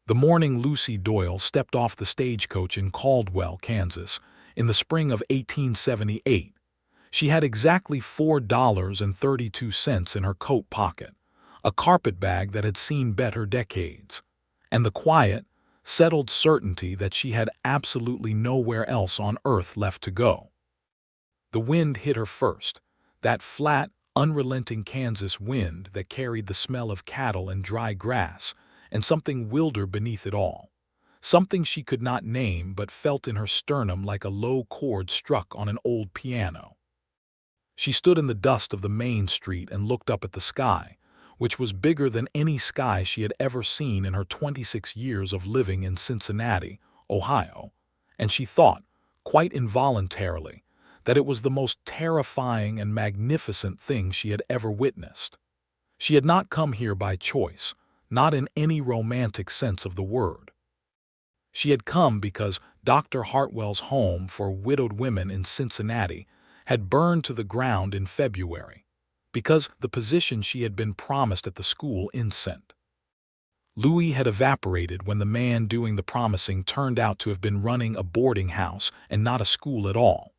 The morning Lucy Doyle stepped off the stagecoach in Caldwell, Kansas, in the spring of 1878, she had exactly $4.32 in her coat pocket, a carpetbag that had seen better decades, and the quiet, settled certainty that she had absolutely nowhere else on earth left to go. The wind hit her first, that flat, unrelenting Kansas wind that carried the smell of cattle and dry grass, and something willed her beneath it all, something she could not name but felt in her sternum like a low chord struck on an old piano. She stood in the dust of the main street and looked up at the sky, which was bigger than any sky she had ever seen in her 26 years of living in Cincinnati, Ohio, and she thought, quite involuntarily, that it was the most terrifying and magnificent thing she had ever witnessed. She had not come here by choice, not in any romantic sense of the word. She had come because Dr. Hartwell's home for widowed women in Cincinnati had burned to the ground in February, because the position she had been promised at the school insent. Louis had evaporated when the man doing the promising turned out to have been running a boarding house and not a school at all,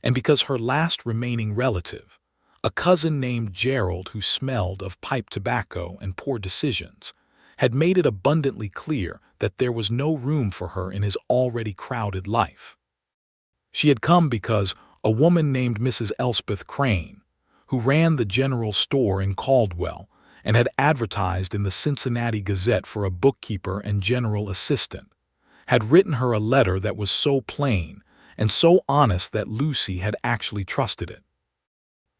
and because her last remaining relative, a cousin named Gerald who smelled of pipe tobacco and poor decisions, had made it abundantly clear that there was no room for her in his already crowded life. She had come because a woman named Mrs. Elspeth Crane, who ran the general store in Caldwell and had advertised in the Cincinnati Gazette for a bookkeeper and general assistant, had written her a letter that was so plain and so honest that Lucy had actually trusted it.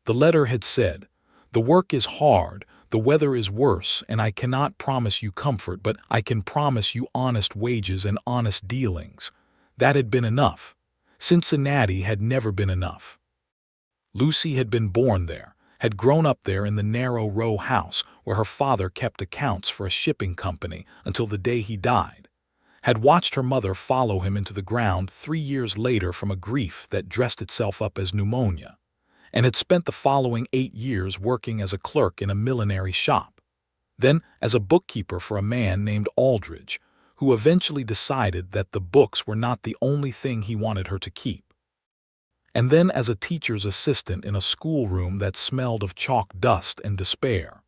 The letter had said, "The work is hard, the weather is worse, and I cannot promise you comfort, but I can promise you honest wages and honest dealings." That had been enough. Cincinnati had never been enough. Lucy had been born there, had grown up there in the narrow row house where her father kept accounts for a shipping company until the day he died, had watched her mother follow him into the ground 3 years later from a grief that dressed itself up as pneumonia, and had spent the following 8 years working as a clerk in a millinery shop, then as a bookkeeper for a man named Aldridge, who eventually decided that the books were not the only thing he wanted her to keep, and then as a teacher's assistant in a schoolroom that smelled of chalk dust and despair.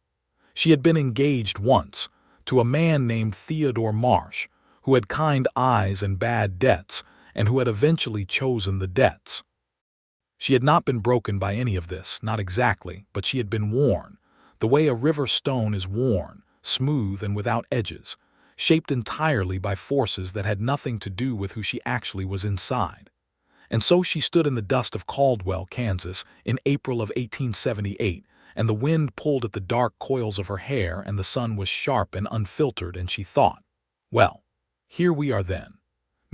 She had been engaged once to a man named Theodore Marsh, who had kind eyes and bad debts, and who had eventually chosen the debts. She had not been broken by any of this, not exactly, but she had been worn, the way a river stone is worn, smooth and without edges, shaped entirely by forces that had nothing to do with who she actually was inside. And so she stood in the dust of Caldwell, Kansas, in April of 1878, and the wind pulled at the dark coils of her hair and the sun was sharp and unfiltered, and she thought, well, here we are then.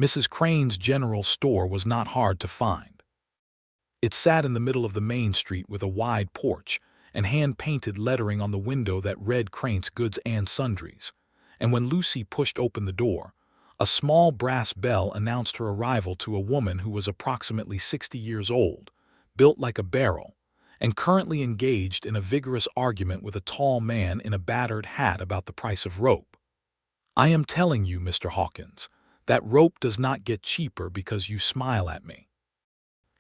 Mrs. Crane's general store was not hard to find. It sat in the middle of the main street with a wide porch and hand-painted lettering on the window that read Crane's Goods and Sundries, and when Lucy pushed open the door, a small brass bell announced her arrival to a woman who was approximately 60 years old, built like a barrel, and currently engaged in a vigorous argument with a tall man in a battered hat about the price of rope. "I am telling you, Mr. Hawkins, that rope does not get cheaper because you smile at me.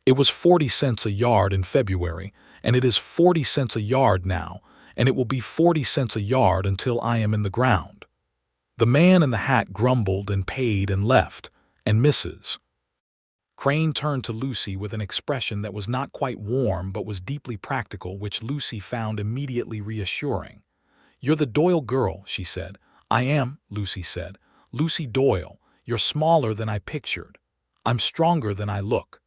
It was 40 cents a yard in February, and it is 40 cents a yard now, and it will be 40 cents a yard until I am in the ground." The man in the hat grumbled and paid and left, and Mrs. Crane turned to Lucy with an expression that was not quite warm but was deeply practical, which Lucy found immediately reassuring. "You're the Doyle girl," she said. "I am," Lucy said. "Lucy Doyle. You're smaller than I pictured. I'm stronger than I look."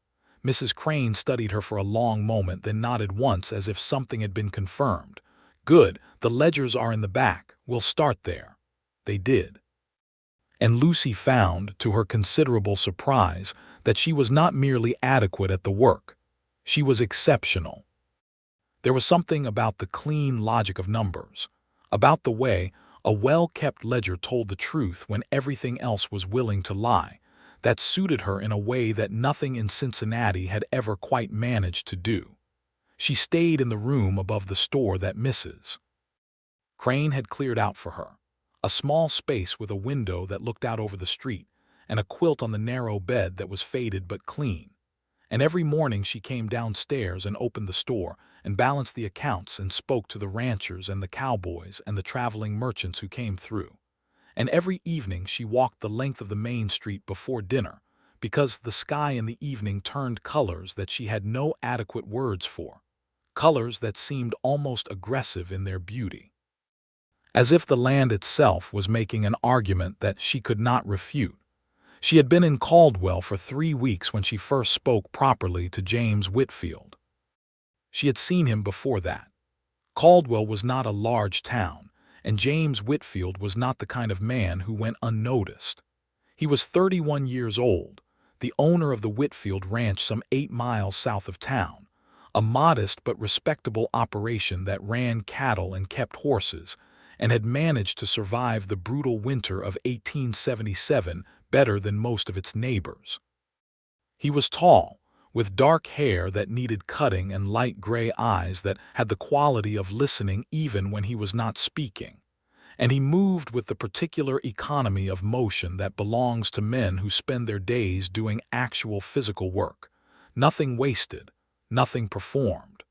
Mrs. Crane studied her for a long moment, then nodded once as if something had been confirmed. "Good, the ledgers are in the back. We'll start there." They did. And Lucy found, to her considerable surprise, that she was not merely adequate at the work. She was exceptional. There was something about the clean logic of numbers, about the way a well-kept ledger told the truth when everything else was willing to lie, that suited her in a way that nothing in Cincinnati had ever quite managed to do. She stayed in the room above the store that Mrs. Crane had cleared out for her, a small space with a window that looked out over the street, and a quilt on the narrow bed that was faded but clean. And every morning she came downstairs and opened the store and balanced the accounts and spoke to the ranchers and the cowboys and the traveling merchants who came through. And every evening she walked the length of the main street before dinner, because the sky in the evening turned colors that she had no adequate words for, colors that seemed almost aggressive in their beauty, as if the land itself was making an argument that she could not refute. She had been in Caldwell for 3 weeks when she first spoke properly to James Whitfield. She had seen him before that. Caldwell was not a large town, and James Whitfield was not the kind of man who went unnoticed. He was 31 years old, the owner of the Whitfield Ranch some 8 miles south of town, a modest but respectable operation that ran cattle and kept horses, and had managed to survive the brutal winter of 1877 better than most of its neighbors. He was tall, with dark hair that needed cutting and light gray eyes that had the quality of listening even when he was not speaking, and he moved with the particular economy of motion that belongs to men who spend their days doing actual physical work, nothing wasted, nothing performed.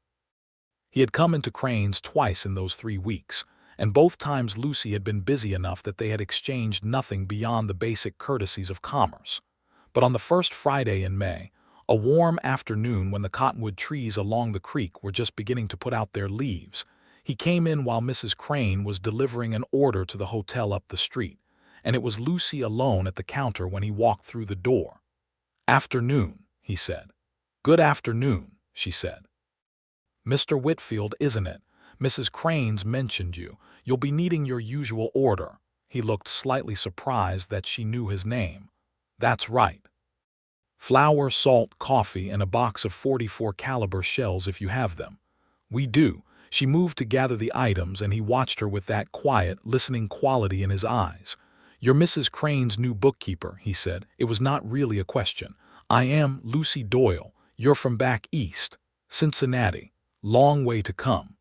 He had come into Crane's twice in those 3 weeks, and both times Lucy had been busy enough that they had exchanged nothing beyond the basic courtesies of commerce. But on the first Friday in May, a warm afternoon when the cottonwood trees along the creek were just beginning to put out their leaves, he came in while Mrs. Crane was delivering an order to the hotel up the street, and it was Lucy alone at the counter when he walked through the door. "Afternoon," he said. "Good afternoon," she said. "Mr. Whitfield, isn't it? Mrs. Crane's mentioned you. You'll be needing your usual order." He looked slightly surprised that she knew his name. "That's right. Flour, salt, coffee, and a box of 44 caliber shells if you have them." "We do." She moved to gather the items, and he watched her with that quiet, listening quality in his eyes. "You're Mrs. Crane's new bookkeeper," he said. It was not really a question. "I am Lucy Doyle. You're from back east. Cincinnati. Long way to come."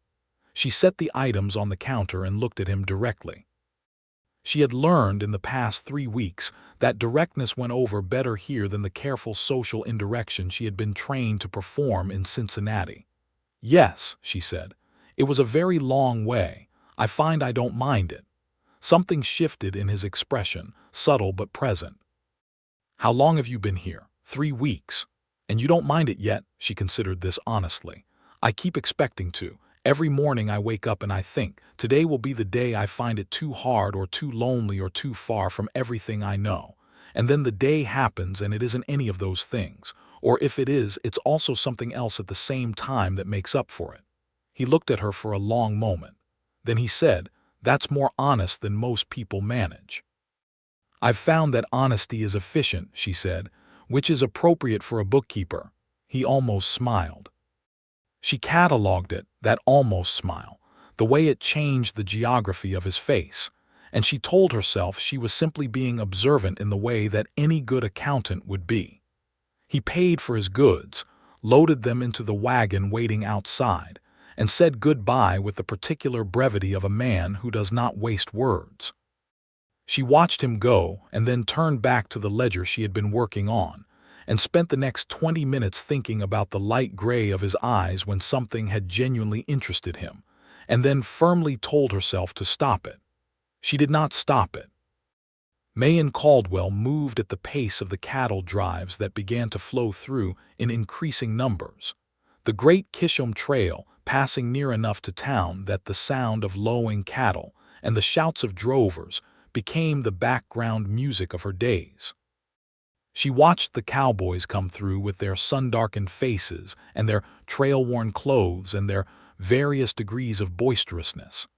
She set the items on the counter and looked at him directly. She had learned in the past 3 weeks that directness went over better here than the careful social indirection she had been trained to perform in Cincinnati. "Yes," she said. "It was a very long way. I find I don't mind it." Something shifted in his expression, subtle but present. "How long have you been here?" 3 weeks. "And you don't mind it yet?" She considered this honestly. "I keep expecting to. Every morning I wake up and I think, today will be the day I find it too hard or too lonely or too far from everything I know. And then the day happens and it isn't any of those things. Or if it is, it's also something else at the same time that makes up for it." He looked at her for a long moment. Then he said, "That's more honest than most people manage." "I've found that honesty is efficient," she said, "which is appropriate for a bookkeeper." He almost smiled. She catalogued it, that almost smile, the way it changed the geography of his face, and she told herself she was simply being observant in the way that any good accountant would be. He paid for his goods, loaded them into the wagon waiting outside, and said goodbye with the particular brevity of a man who does not waste words. She watched him go and then turned back to the ledger she had been working on, and spent the next 20 minutes thinking about the light gray of his eyes when something had genuinely interested him, and then firmly told herself to stop it. She did not stop it. May and Caldwell moved at the pace of the cattle drives that began to flow through in increasing numbers. The great Kisham Trail, passing near enough to town that the sound of lowing cattle and the shouts of drovers became the background music of her days. She watched the cowboys come through with their sun-darkened faces and their trail-worn clothes and their various degrees of boisterousness.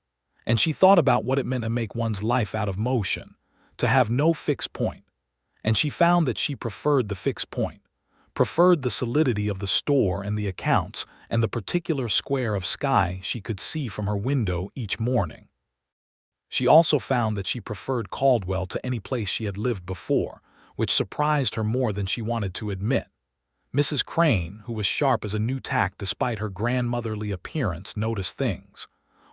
And she thought about what it meant to make one's life out of motion, to have no fixed point. And she found that she preferred the fixed point, preferred the solidity of the store and the accounts and the particular square of sky she could see from her window each morning. She also found that she preferred Caldwell to any place she had lived before, which surprised her more than she wanted to admit. Mrs. Crane, who was sharp as a new tack despite her grandmotherly appearance, noticed things.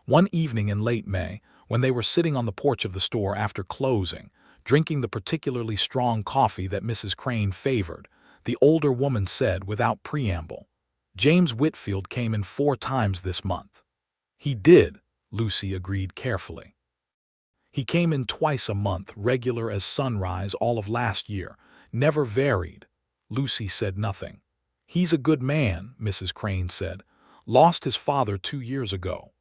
One evening in late May, When they were sitting on the porch of the store after closing, drinking the particularly strong coffee that Mrs. Crane favored, the older woman said without preamble, "James Whitfield came in 4 times this month." "He did," Lucy agreed carefully. "He came in twice a month, regular as sunrise all of last year, never varied." Lucy said nothing. "He's a good man," Mrs. Crane said. "Lost his father 2 years ago.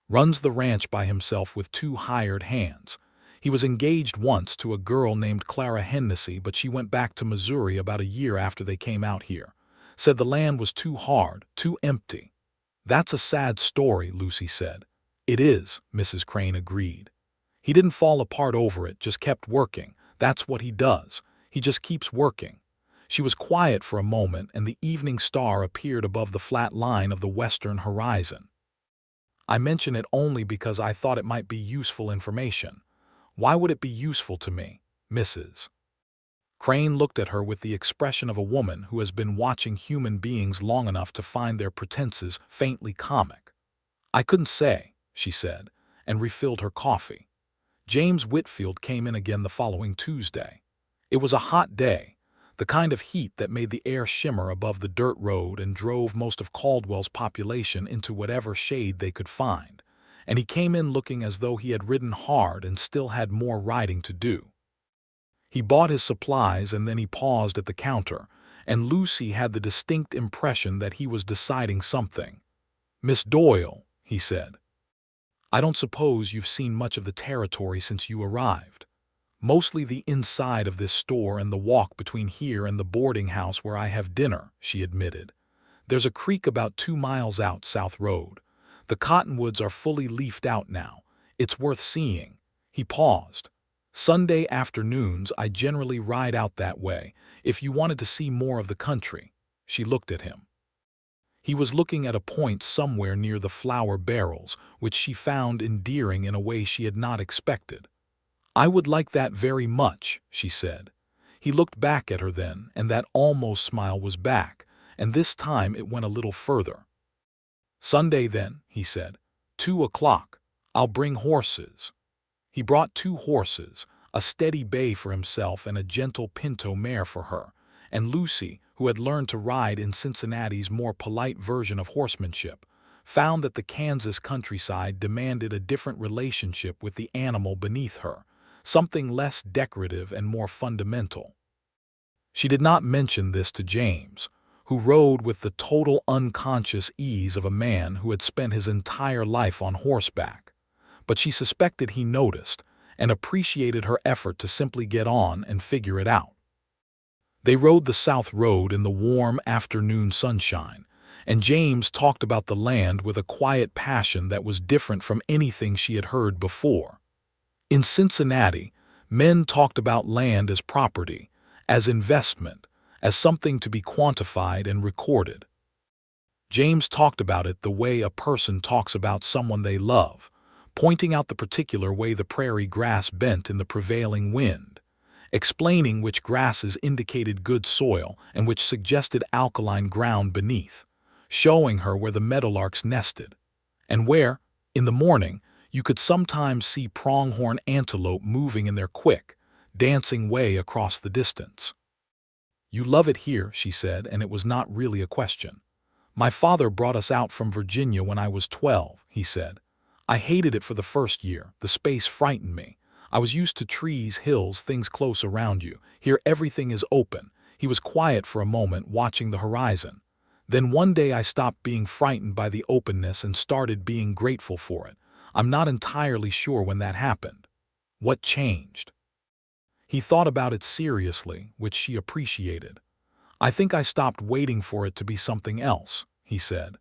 Runs the ranch by himself with 2 hired hands. He was engaged once to a girl named Clara Hennessy, but she went back to Missouri about a year after they came out here. Said the land was too hard, too empty." "That's a sad story," Lucy said. "It is," Mrs. Crane agreed. "He didn't fall apart over it, just kept working. That's what he does. He just keeps working." She was quiet for a moment, and the evening star appeared above the flat line of the western horizon. "I mention it only because I thought it might be useful information." "Why would it be useful to me, Mrs.?" Crane looked at her with the expression of a woman who has been watching human beings long enough to find their pretenses faintly comic. "I couldn't say," she said, and refilled her coffee. "James Whitfield came in again the following Tuesday. It was a hot day, the kind of heat that made the air shimmer above the dirt road and drove most of Caldwell's population into whatever shade they could find, and he came in looking as though he had ridden hard and still had more riding to do. He bought his supplies and then he paused at the counter, and Lucy had the distinct impression that he was deciding something. "Miss Doyle," he said, "I don't suppose you've seen much of the territory since you arrived." "Mostly the inside of this store and the walk between here and the boarding house where I have dinner," she admitted. "There's a creek about 2 miles out South Road. The cottonwoods are fully leafed out now. It's worth seeing." He paused. "Sunday afternoons I generally ride out that way, if you wanted to see more of the country." She looked at him. He was looking at a point somewhere near the flour barrels, which she found endearing in a way she had not expected. "I would like that very much," she said. He looked back at her then, and that almost smile was back, and this time it went a little further. "Sunday then," he said. 2 o'clock. I'll bring horses." He brought 2 horses, a steady bay for himself and a gentle pinto mare for her, and Lucy, who had learned to ride in Cincinnati's more polite version of horsemanship, found that the Kansas countryside demanded a different relationship with the animal beneath her, something less decorative and more fundamental. She did not mention this to James, who rode with the total unconscious ease of a man who had spent his entire life on horseback, but she suspected he noticed and appreciated her effort to simply get on and figure it out. They rode the South Road in the warm afternoon sunshine, and James talked about the land with a quiet passion that was different from anything she had heard before. In Cincinnati, men talked about land as property, as investment, as something to be quantified and recorded. James talked about it the way a person talks about someone they love, pointing out the particular way the prairie grass bent in the prevailing wind, explaining which grasses indicated good soil and which suggested alkaline ground beneath, showing her where the meadowlarks nested, and where, in the morning, you could sometimes see pronghorn antelope moving in their quick, dancing way across the distance. "You love it here," she said, and it was not really a question. "My father brought us out from Virginia when I was 12, he said. "I hated it for the first year. The space frightened me. I was used to trees, hills, things close around you. Here everything is open." He was quiet for a moment, watching the horizon. "Then one day I stopped being frightened by the openness and started being grateful for it. I'm not entirely sure when that happened." "What changed?" He thought about it seriously, which she appreciated. "I think I stopped waiting for it to be something else," he said.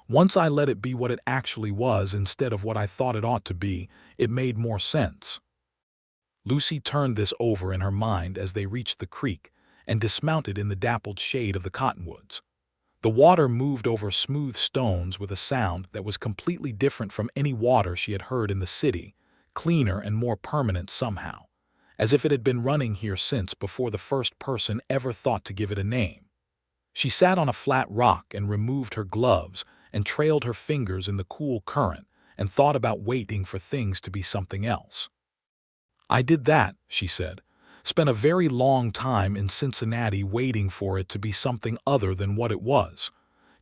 "Once I let it be what it actually was instead of what I thought it ought to be, it made more sense." Lucy turned this over in her mind as they reached the creek and dismounted in the dappled shade of the cottonwoods. The water moved over smooth stones with a sound that was completely different from any water she had heard in the city, cleaner and more permanent somehow, as if it had been running here since before the first person ever thought to give it a name. She sat on a flat rock and removed her gloves and trailed her fingers in the cool current, and thought about waiting for things to be something else. "I did that," she said. "Spent a very long time in Cincinnati waiting for it to be something other than what it was.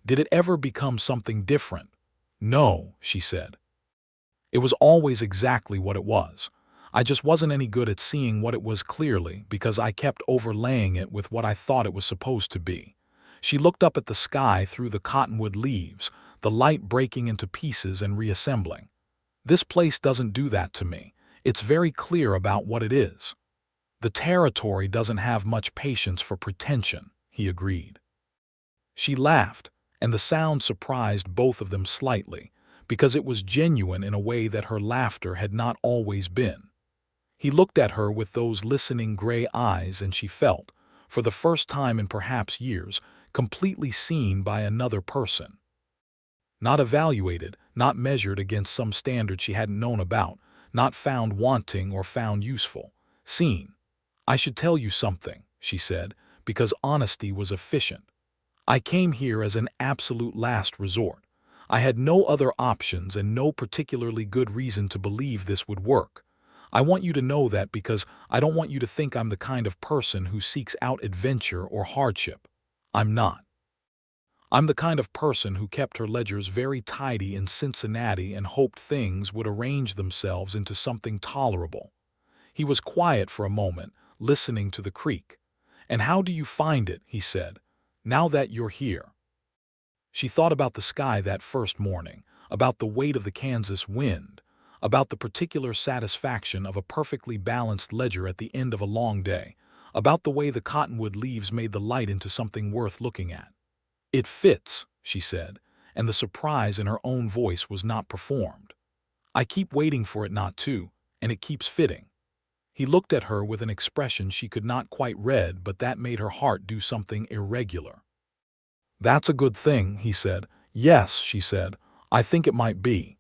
Did it ever become something different?" "No," she said. "It was always exactly what it was. I just wasn't any good at seeing what it was clearly because I kept overlaying it with what I thought it was supposed to be." She looked up at the sky through the cottonwood leaves, the light breaking into pieces and reassembling. "This place doesn't do that to me. It's very clear about what it is." "The territory doesn't have much patience for pretension," he agreed. She laughed, and the sound surprised both of them slightly, because it was genuine in a way that her laughter had not always been. He looked at her with those listening gray eyes, and she felt, for the first time in perhaps years, completely seen by another person. Not evaluated, not measured against some standard she hadn't known about, not found wanting or found useful. Seen. "I should tell you something," she said, because honesty was efficient. "I came here as an absolute last resort. I had no other options and no particularly good reason to believe this would work. I want you to know that because I don't want you to think I'm the kind of person who seeks out adventure or hardship. I'm not. I'm the kind of person who kept her ledgers very tidy in Cincinnati and hoped things would arrange themselves into something tolerable." He was quiet for a moment, listening to the creek. "And how do you find it," he said, "now that you're here?" She thought about the sky that first morning, about the weight of the Kansas wind, about the particular satisfaction of a perfectly balanced ledger at the end of a long day, about the way the cottonwood leaves made the light into something worth looking at. "It fits," she said, and the surprise in her own voice was not performed. "I keep waiting for it not to, and it keeps fitting." He looked at her with an expression she could not quite read, but that made her heart do something irregular. "That's a good thing," he said. "Yes," she said, "I think it might be."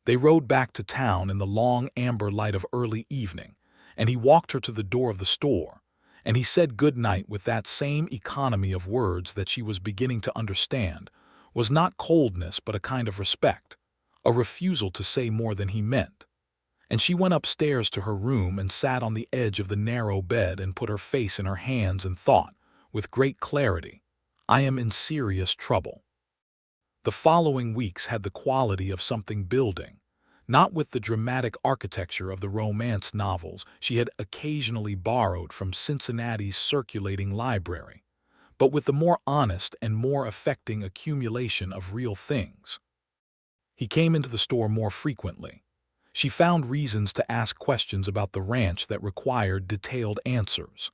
They rode back to town in the long amber light of early evening, and he walked her to the door of the store, and he said good night with that same economy of words that she was beginning to understand was not coldness but a kind of respect, a refusal to say more than he meant. And she went upstairs to her room and sat on the edge of the narrow bed and put her face in her hands and thought, with great clarity, "I am in serious trouble." The following weeks had the quality of something building, not with the dramatic architecture of the romance novels she had occasionally borrowed from Cincinnati's circulating library, but with the more honest and more affecting accumulation of real things. He came into the store more frequently. She found reasons to ask questions about the ranch that required detailed answers.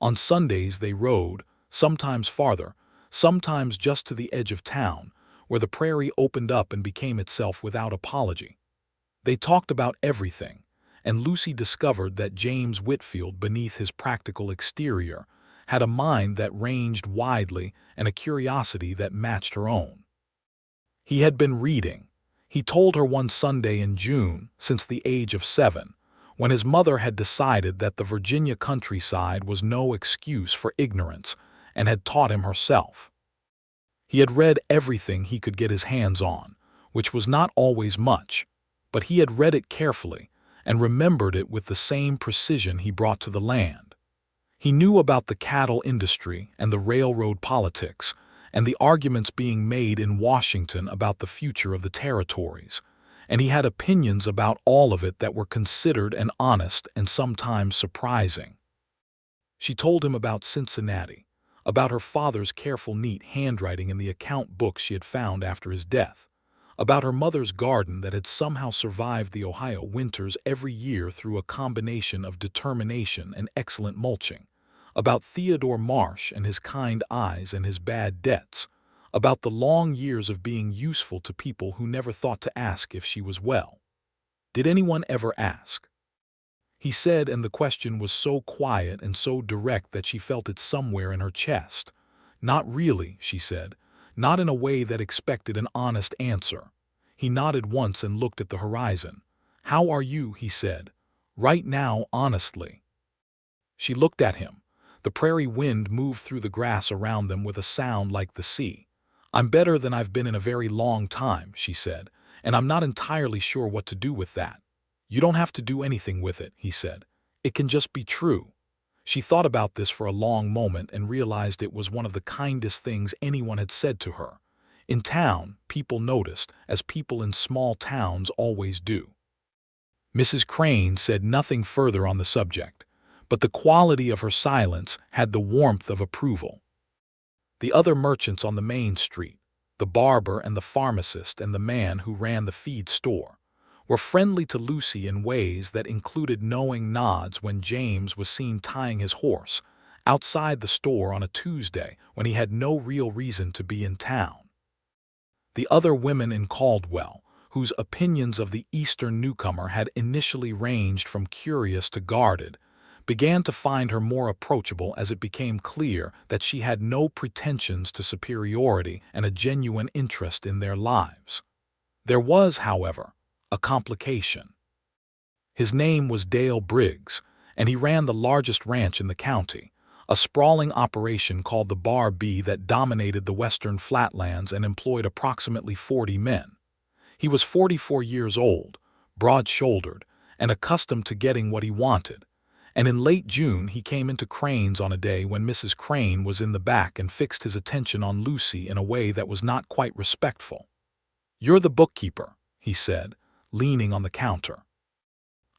On Sundays they rode, sometimes farther, sometimes just to the edge of town, where the prairie opened up and became itself without apology. They talked about everything, and Lucy discovered that James Whitfield, beneath his practical exterior, had a mind that ranged widely and a curiosity that matched her own. He had been reading. He told her one Sunday in June, since the age of 7, when his mother had decided that the Virginia countryside was no excuse for ignorance and had taught him herself. He had read everything he could get his hands on, which was not always much, but he had read it carefully and remembered it with the same precision he brought to the land. He knew about the cattle industry and the railroad politics, and the arguments being made in Washington about the future of the territories, and he had opinions about all of it that were considered and honest and sometimes surprising. She told him about Cincinnati, about her father's careful neat handwriting in the account books she had found after his death, about her mother's garden that had somehow survived the Ohio winters every year through a combination of determination and excellent mulching, about Theodore Marsh and his kind eyes and his bad debts, about the long years of being useful to people who never thought to ask if she was well. Did anyone ever ask? He said, and the question was so quiet and so direct that she felt it somewhere in her chest. "Not really," she said, not in a way that expected an honest answer. He nodded once and looked at the horizon. "How are you?" he said. "Right now, honestly." She looked at him. The prairie wind moved through the grass around them with a sound like the sea. "I'm better than I've been in a very long time," she said, and I'm not entirely sure what to do with that." "You don't have to do anything with it," he said. "It can just be true." She thought about this for a long moment and realized it was one of the kindest things anyone had said to her. In town, people noticed, as people in small towns always do. Mrs. Crane said nothing further on the subject, but the quality of her silence had the warmth of approval. The other merchants on the main street, the barber and the pharmacist and the man who ran the feed store, were friendly to Lucy in ways that included knowing nods when James was seen tying his horse outside the store on a Tuesday when he had no real reason to be in town. The other women in Caldwell, whose opinions of the Eastern newcomer had initially ranged from curious to guarded, began to find her more approachable as it became clear that she had no pretensions to superiority and a genuine interest in their lives. There was, however, a complication. His name was Dale Briggs, and he ran the largest ranch in the county, a sprawling operation called the Bar B that dominated the western flatlands and employed approximately 40 men. He was 44 years old, broad-shouldered, and accustomed to getting what he wanted, and in late June he came into Crane's on a day when Mrs. Crane was in the back and fixed his attention on Lucy in a way that was not quite respectful. "You're the bookkeeper," he said, leaning on the counter.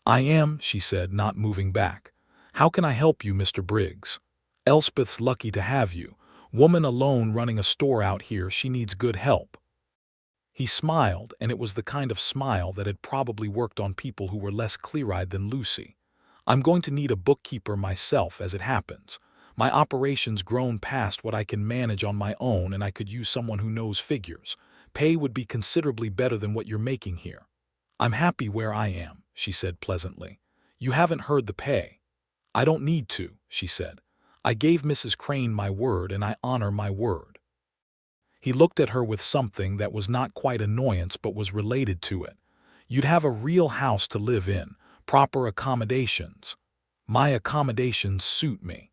"I am," she said, not moving back. "How can I help you, Mr. Briggs?" "Elspeth's lucky to have you. Woman alone running a store out here, she needs good help." He smiled, and it was the kind of smile that had probably worked on people who were less clear-eyed than Lucy. "I'm going to need a bookkeeper myself, as it happens. My operation's grown past what I can manage on my own, and I could use someone who knows figures. Pay would be considerably better than what you're making here." "I'm happy where I am," she said pleasantly. "You haven't heard the pay." "I don't need to," she said. "I gave Mrs. Crane my word, and I honor my word." He looked at her with something that was not quite annoyance but was related to it. "You'd have a real house to live in, proper accommodations." "My accommodations suit me."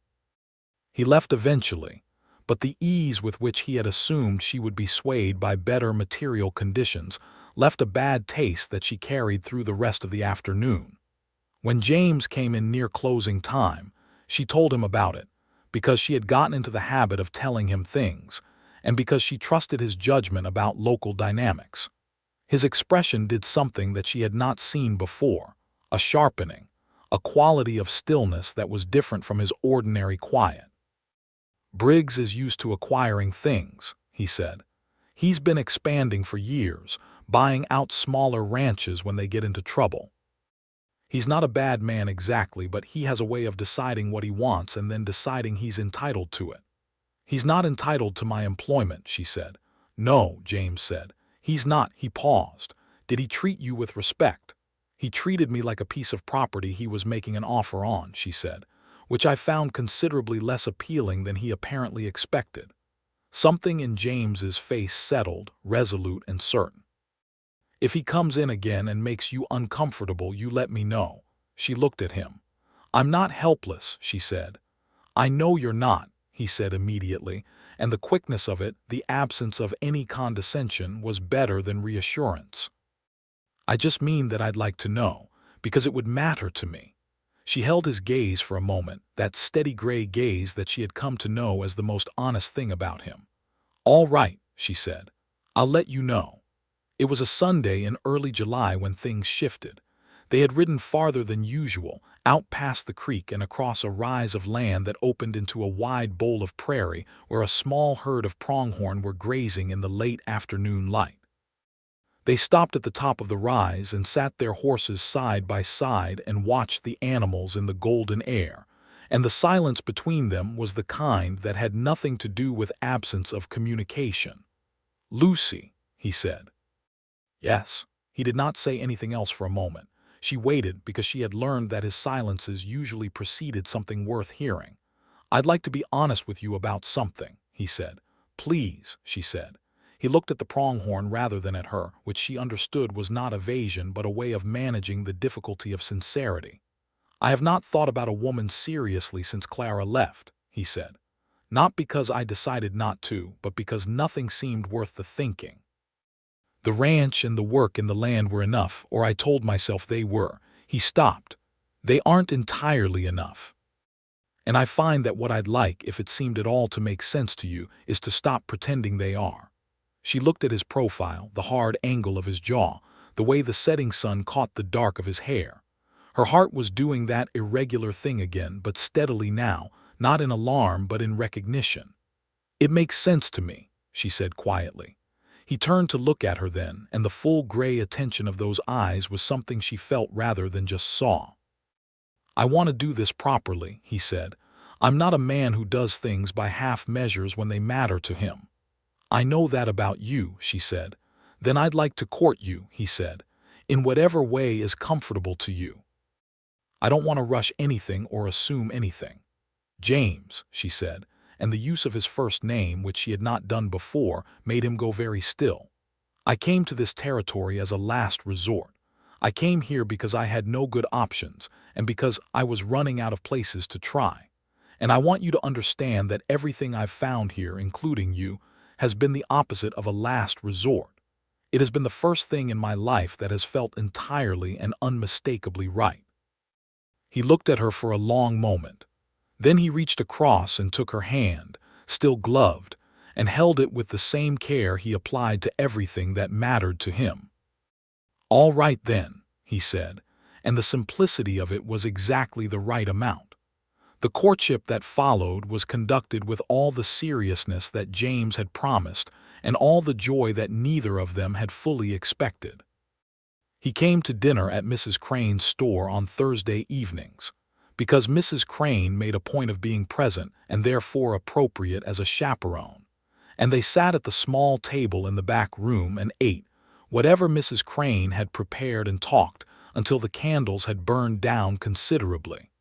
He left eventually, but the ease with which he had assumed she would be swayed by better material conditions left a bad taste that she carried through the rest of the afternoon. When James came in near closing time, she told him about it, because she had gotten into the habit of telling him things, and because she trusted his judgment about local dynamics. His expression did something that she had not seen before, a sharpening, a quality of stillness that was different from his ordinary quiet. "Briggs is used to acquiring things," he said. "He's been expanding for years, buying out smaller ranches when they get into trouble. He's not a bad man exactly, but he has a way of deciding what he wants and then deciding he's entitled to it." "He's not entitled to my employment," she said. "No," James said. "He's not." He paused. "Did he treat you with respect?" "He treated me like a piece of property he was making an offer on," she said, which I found considerably less appealing than he apparently expected. Something in James's face settled, resolute and certain. "If he comes in again and makes you uncomfortable, you let me know." She looked at him. "I'm not helpless," she said. "I know you're not," he said immediately, and the quickness of it, the absence of any condescension, was better than reassurance. "I just mean that I'd like to know, because it would matter to me." She held his gaze for a moment, that steady gray gaze that she had come to know as the most honest thing about him. "All right," she said. "I'll let you know." It was a Sunday in early July when things shifted. They had ridden farther than usual, out past the creek and across a rise of land that opened into a wide bowl of prairie where a small herd of pronghorn were grazing in the late afternoon light. They stopped at the top of the rise and sat their horses side by side and watched the animals in the golden air, and the silence between them was the kind that had nothing to do with absence of communication. "Lucy," he said. "Yes." He did not say anything else for a moment. She waited because she had learned that his silences usually preceded something worth hearing. "I'd like to be honest with you about something," he said. "Please," she said. He looked at the pronghorn rather than at her, which she understood was not evasion but a way of managing the difficulty of sincerity. "I have not thought about a woman seriously since Clara left," he said. "Not because I decided not to, but because nothing seemed worth the thinking." The ranch and the work in the land were enough, or I told myself they were. He stopped. They aren't entirely enough. And I find that what I'd like, if it seemed at all to make sense to you, is to stop pretending they are. She looked at his profile, the hard angle of his jaw, the way the setting sun caught the dark of his hair. Her heart was doing that irregular thing again, but steadily now, not in alarm but in recognition. "It makes sense to me," she said quietly. He turned to look at her then, and the full gray attention of those eyes was something she felt rather than just saw. "I want to do this properly," he said. "I'm not a man who does things by half measures when they matter to him." "I know that about you," she said. "Then I'd like to court you," he said, "in whatever way is comfortable to you. I don't want to rush anything or assume anything." "James," she said, and the use of his first name, which she had not done before, made him go very still. "I came to this territory as a last resort. I came here because I had no good options and because I was running out of places to try. And I want you to understand that everything I've found here, including you, has been the opposite of a last resort. It has been the first thing in my life that has felt entirely and unmistakably right." He looked at her for a long moment. Then he reached across and took her hand, still gloved, and held it with the same care he applied to everything that mattered to him. "All right then," he said, and the simplicity of it was exactly the right amount. The courtship that followed was conducted with all the seriousness that James had promised and all the joy that neither of them had fully expected. He came to dinner at Mrs. Crane's store on Thursday evenings, because Mrs. Crane made a point of being present and therefore appropriate as a chaperone, and they sat at the small table in the back room and ate whatever Mrs. Crane had prepared and talked until the candles had burned down considerably.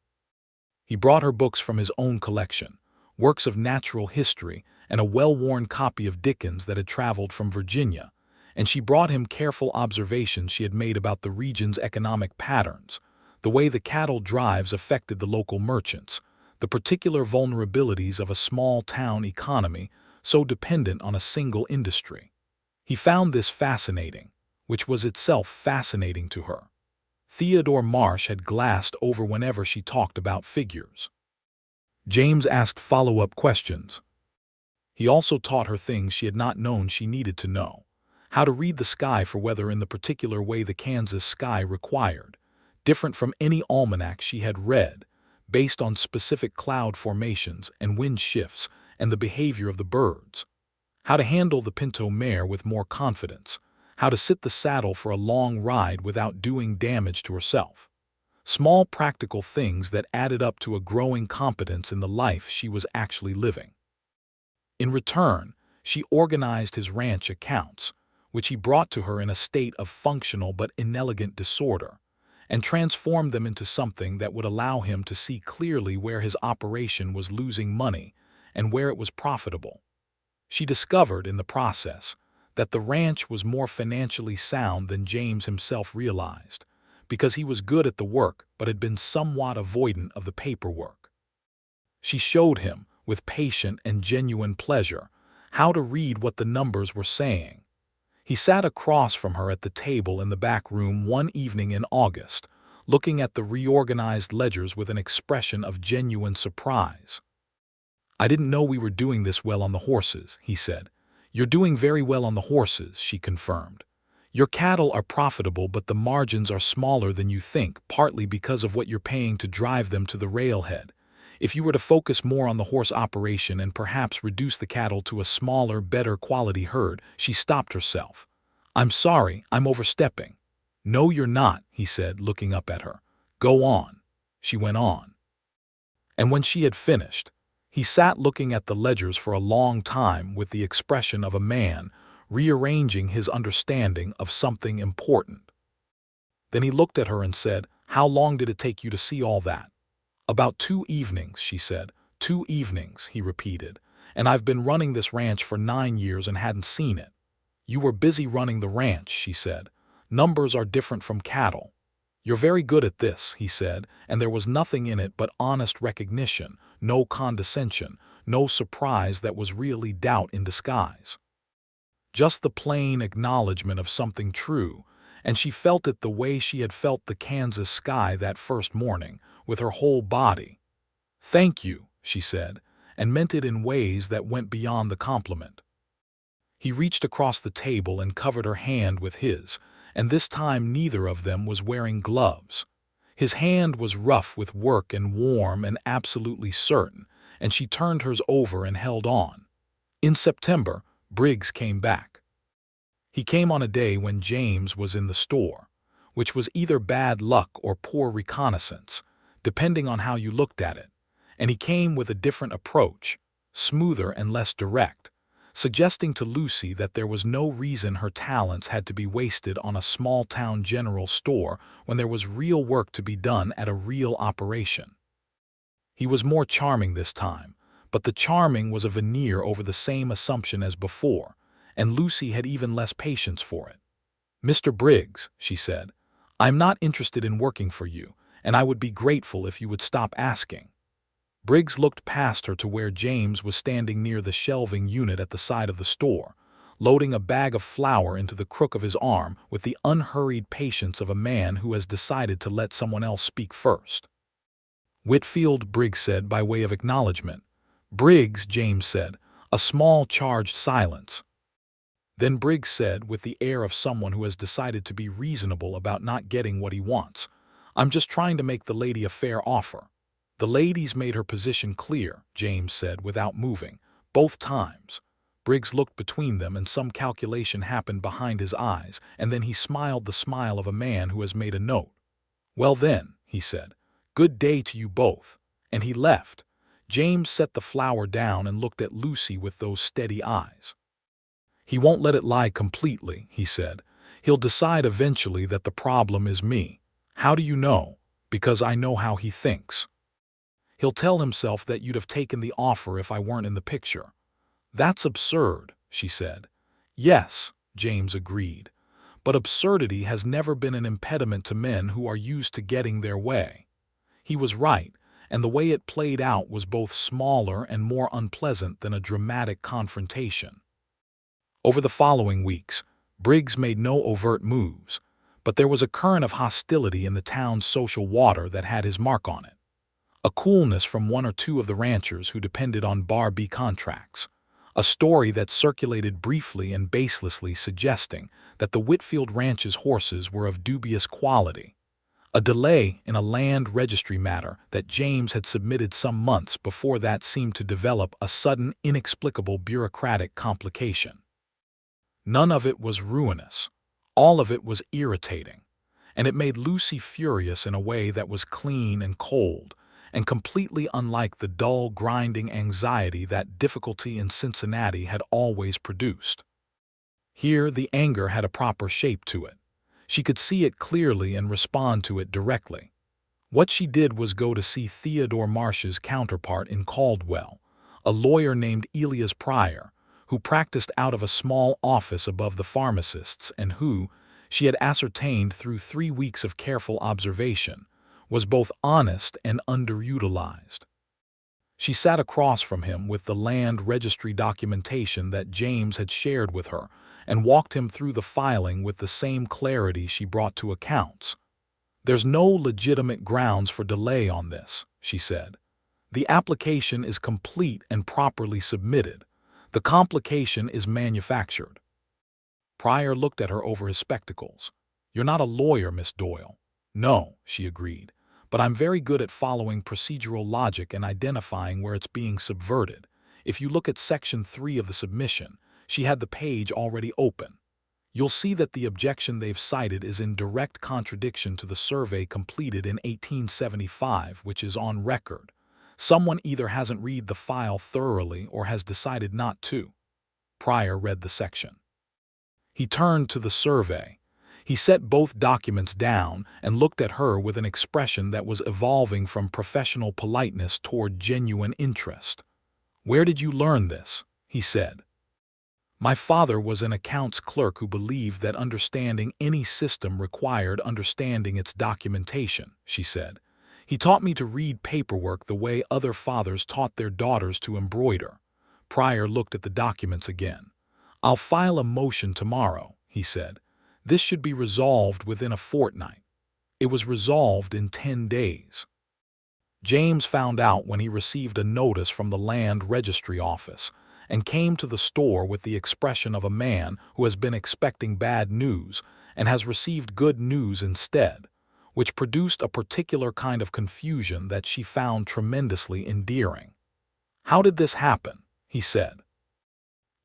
He brought her books from his own collection, works of natural history, and a well-worn copy of Dickens that had traveled from Virginia, and she brought him careful observations she had made about the region's economic patterns, the way the cattle drives affected the local merchants, the particular vulnerabilities of a small-town economy so dependent on a single industry. He found this fascinating, which was itself fascinating to her. Theodore Marsh had glassed over whenever she talked about figures. James asked follow-up questions. He also taught her things she had not known she needed to know. How to read the sky for weather in the particular way the Kansas sky required, different from any almanac she had read, based on specific cloud formations and wind shifts and the behavior of the birds. How to handle the pinto mare with more confidence. How to sit the saddle for a long ride without doing damage to herself. Small practical things that added up to a growing competence in the life she was actually living. In return, she organized his ranch accounts, which he brought to her in a state of functional but inelegant disorder, and transformed them into something that would allow him to see clearly where his operation was losing money and where it was profitable. She discovered, in the process, that the ranch was more financially sound than James himself realized, because he was good at the work but had been somewhat avoidant of the paperwork. She showed him, with patient and genuine pleasure, how to read what the numbers were saying. He sat across from her at the table in the back room one evening in August, looking at the reorganized ledgers with an expression of genuine surprise. "I didn't know we were doing this well on the horses," he said. "You're doing very well on the horses," she confirmed. "Your cattle are profitable, but the margins are smaller than you think, partly because of what you're paying to drive them to the railhead. If you were to focus more on the horse operation and perhaps reduce the cattle to a smaller, better quality herd." She stopped herself. "I'm sorry, I'm overstepping." "No, you're not," he said, looking up at her. "Go on." She went on. And when she had finished, he sat looking at the ledgers for a long time with the expression of a man rearranging his understanding of something important. Then he looked at her and said, "How long did it take you to see all that?" "About 2 evenings," she said. "2 evenings," he repeated. "And I've been running this ranch for 9 years and hadn't seen it." "You were busy running the ranch," she said. "Numbers are different from cattle." "You're very good at this," he said, and there was nothing in it but honest recognition, no condescension, no surprise that was really doubt in disguise. just the plain acknowledgement of something true, and she felt it the way she had felt the Kansas sky that first morning, with her whole body. "Thank you," she said, and meant it in ways that went beyond the compliment. He reached across the table and covered her hand with his, and this time neither of them was wearing gloves. His hand was rough with work and warm and absolutely certain, and she turned hers over and held on. In September, Briggs came back. He came on a day when James was in the store, which was either bad luck or poor reconnaissance, depending on how you looked at it, and he came with a different approach, smoother and less direct, suggesting to Lucy that there was no reason her talents had to be wasted on a small-town general store when there was real work to be done at a real operation. He was more charming this time, but the charming was a veneer over the same assumption as before, and Lucy had even less patience for it. "Mr. Briggs," she said, "I'm not interested in working for you, and I would be grateful if you would stop asking." Briggs looked past her to where James was standing near the shelving unit at the side of the store, loading a bag of flour into the crook of his arm with the unhurried patience of a man who has decided to let someone else speak first. "Whitfield," Briggs said by way of acknowledgement. "Briggs," James said, a small charged silence. Then Briggs said, with the air of someone who has decided to be reasonable about not getting what he wants, "I'm just trying to make the lady a fair offer." "The lady's made her position clear," James said without moving, "both times." Briggs looked between them and some calculation happened behind his eyes, and then he smiled the smile of a man who has made a note. "Well then," he said, "good day to you both." And he left. James set the flour down and looked at Lucy with those steady eyes. "He won't let it lie completely," he said. "He'll decide eventually that the problem is me. How do you know? Because I know how he thinks. He'll tell himself that you'd have taken the offer if I weren't in the picture." "That's absurd," she said. "Yes," James agreed. "But absurdity has never been an impediment to men who are used to getting their way." He was right, and the way it played out was both smaller and more unpleasant than a dramatic confrontation. Over the following weeks, Briggs made no overt moves, but there was a current of hostility in the town's social water that had his mark on it. A coolness from one or two of the ranchers who depended on Bar B contracts. A story that circulated briefly and baselessly suggesting that the Whitfield Ranch's horses were of dubious quality. A delay in a land registry matter that James had submitted some months before that seemed to develop a sudden, inexplicable bureaucratic complication. None of it was ruinous. All of it was irritating. And it made Lucy furious in a way that was clean and cold, and completely unlike the dull, grinding anxiety that difficulty in Cincinnati had always produced. Here, the anger had a proper shape to it. She could see it clearly and respond to it directly. What she did was go to see Theodore Marsh's counterpart in Caldwell, a lawyer named Elias Pryor, who practiced out of a small office above the pharmacists and who, she had ascertained through 3 weeks of careful observation, was both honest and underutilized. She sat across from him with the land registry documentation that James had shared with her and walked him through the filing with the same clarity she brought to accounts. "There's no legitimate grounds for delay on this," she said. "The application is complete and properly submitted. The complication is manufactured." Pryor looked at her over his spectacles. "You're not a lawyer, Miss Doyle." "No," she agreed, "but I'm very good at following procedural logic and identifying where it's being subverted. If you look at Section 3 of the submission," she had the page already open, "you'll see that the objection they've cited is in direct contradiction to the survey completed in 1875, which is on record. Someone either hasn't read the file thoroughly or has decided not to." Pryor read the section. He turned to the survey. He set both documents down and looked at her with an expression that was evolving from professional politeness toward genuine interest. "Where did you learn this?" he said. "My father was an accounts clerk who believed that understanding any system required understanding its documentation," she said. "He taught me to read paperwork the way other fathers taught their daughters to embroider." Pryor looked at the documents again. "I'll file a motion tomorrow," he said. "This should be resolved within a fortnight." It was resolved in 10 days. James found out when he received a notice from the land registry office and came to the store with the expression of a man who has been expecting bad news and has received good news instead, which produced a particular kind of confusion that she found tremendously endearing. "How did this happen?" he said.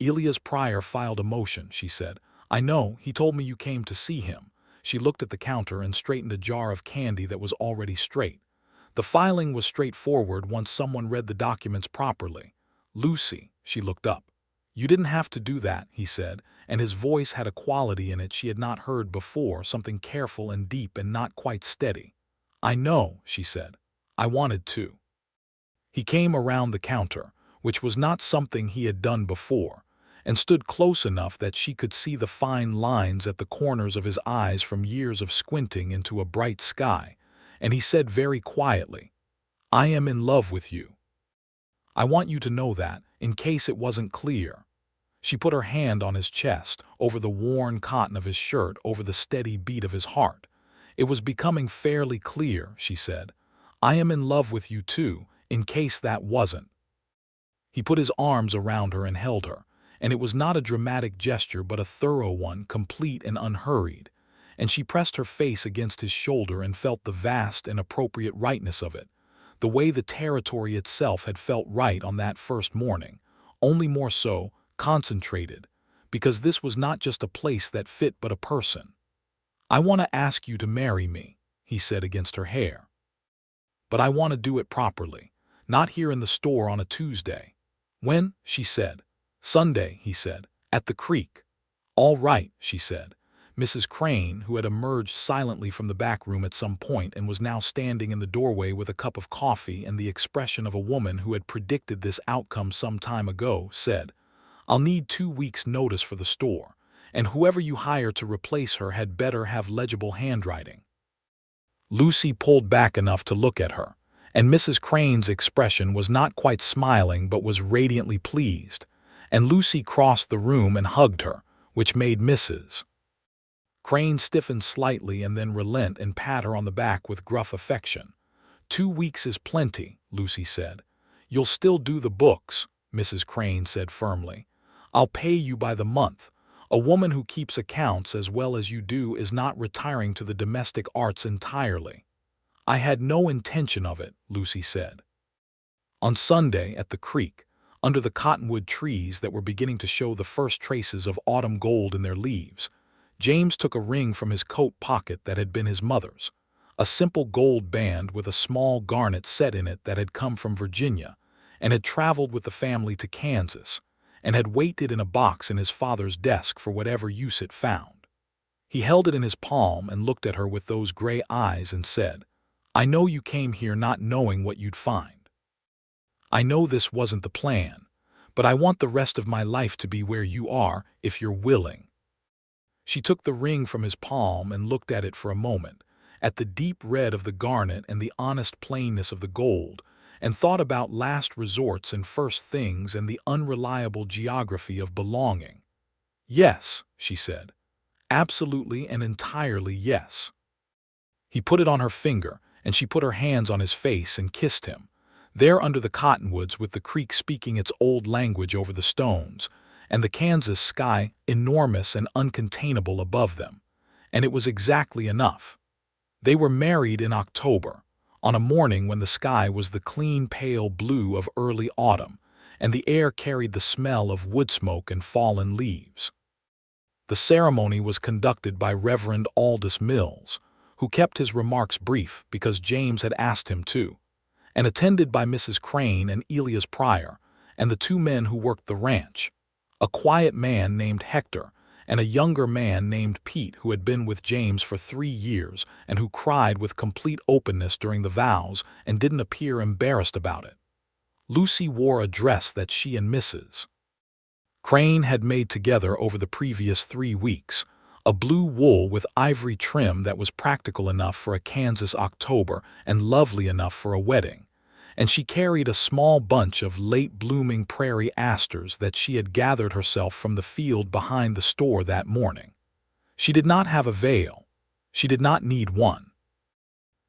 "Elias Pryor filed a motion," she said. "I know, he told me you came to see him." She looked at the counter and straightened a jar of candy that was already straight. The filing was straightforward once someone read the documents properly. "Lucy," she looked up. "You didn't have to do that," he said, and his voice had a quality in it she had not heard before, something careful and deep and not quite steady. "I know," she said. "I wanted to." He came around the counter, which was not something he had done before, and stood close enough that she could see the fine lines at the corners of his eyes from years of squinting into a bright sky, and he said very quietly, "I am in love with you. I want you to know that, in case it wasn't clear." She put her hand on his chest, over the worn cotton of his shirt, over the steady beat of his heart. "It was becoming fairly clear," she said. "I am in love with you too, in case that wasn't." He put his arms around her and held her, and it was not a dramatic gesture but a thorough one, complete and unhurried, and she pressed her face against his shoulder and felt the vast and appropriate rightness of it, the way the territory itself had felt right on that first morning, only more so, concentrated, because this was not just a place that fit but a person. "I want to ask you to marry me," he said against her hair. "But I want to do it properly, not here in the store on a Tuesday." "When?" she said. "Sunday," he said, "at the creek." "All right," she said. Mrs. Crane, who had emerged silently from the back room at some point and was now standing in the doorway with a cup of coffee and the expression of a woman who had predicted this outcome some time ago, said, "I'll need 2 weeks' notice for the store, and whoever you hire to replace her had better have legible handwriting." Lucy pulled back enough to look at her, and Mrs. Crane's expression was not quite smiling but was radiantly pleased, and Lucy crossed the room and hugged her, which made Mrs. Crane stiffen slightly and then relent and pat her on the back with gruff affection. "2 weeks is plenty," Lucy said. "You'll still do the books," Mrs. Crane said firmly. "I'll pay you by the month. A woman who keeps accounts as well as you do is not retiring to the domestic arts entirely." "I had no intention of it," Lucy said. On Sunday, at the creek, under the cottonwood trees that were beginning to show the first traces of autumn gold in their leaves, James took a ring from his coat pocket that had been his mother's, a simple gold band with a small garnet set in it that had come from Virginia and had traveled with the family to Kansas and had waited in a box in his father's desk for whatever use it found. He held it in his palm and looked at her with those gray eyes and said, "I know you came here not knowing what you'd find. I know this wasn't the plan, but I want the rest of my life to be where you are, if you're willing." She took the ring from his palm and looked at it for a moment, at the deep red of the garnet and the honest plainness of the gold, and thought about last resorts and first things and the unreliable geography of belonging. "Yes," she said. "Absolutely and entirely yes." He put it on her finger, and she put her hands on his face and kissed him, there under the cottonwoods with the creek speaking its old language over the stones, and the Kansas sky enormous and uncontainable above them, and it was exactly enough. They were married in October, on a morning when the sky was the clean pale blue of early autumn, and the air carried the smell of wood smoke and fallen leaves. The ceremony was conducted by Reverend Aldous Mills, who kept his remarks brief because James had asked him to, and attended by Mrs. Crane and Elias Pryor and the 2 men who worked the ranch, a quiet man named Hector and a younger man named Pete who had been with James for 3 years and who cried with complete openness during the vows and didn't appear embarrassed about it. Lucy wore a dress that she and Mrs. Crane had made together over the previous 3 weeks, a blue wool with ivory trim that was practical enough for a Kansas October and lovely enough for a wedding, and she carried a small bunch of late-blooming prairie asters that she had gathered herself from the field behind the store that morning. She did not have a veil. She did not need one.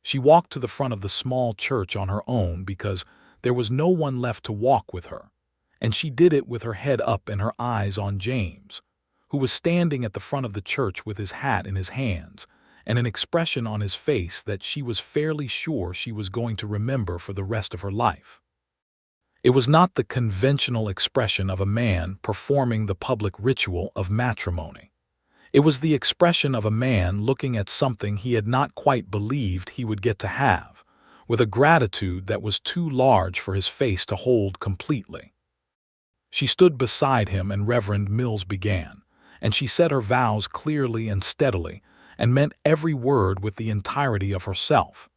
She walked to the front of the small church on her own because there was no one left to walk with her, and she did it with her head up and her eyes on James, who was standing at the front of the church with his hat in his hands and an expression on his face that she was fairly sure she was going to remember for the rest of her life. It was not the conventional expression of a man performing the public ritual of matrimony. It was the expression of a man looking at something he had not quite believed he would get to have, with a gratitude that was too large for his face to hold completely. She stood beside him and Reverend Mills began, and she said her vows clearly and steadily, and meant every word with the entirety of herself.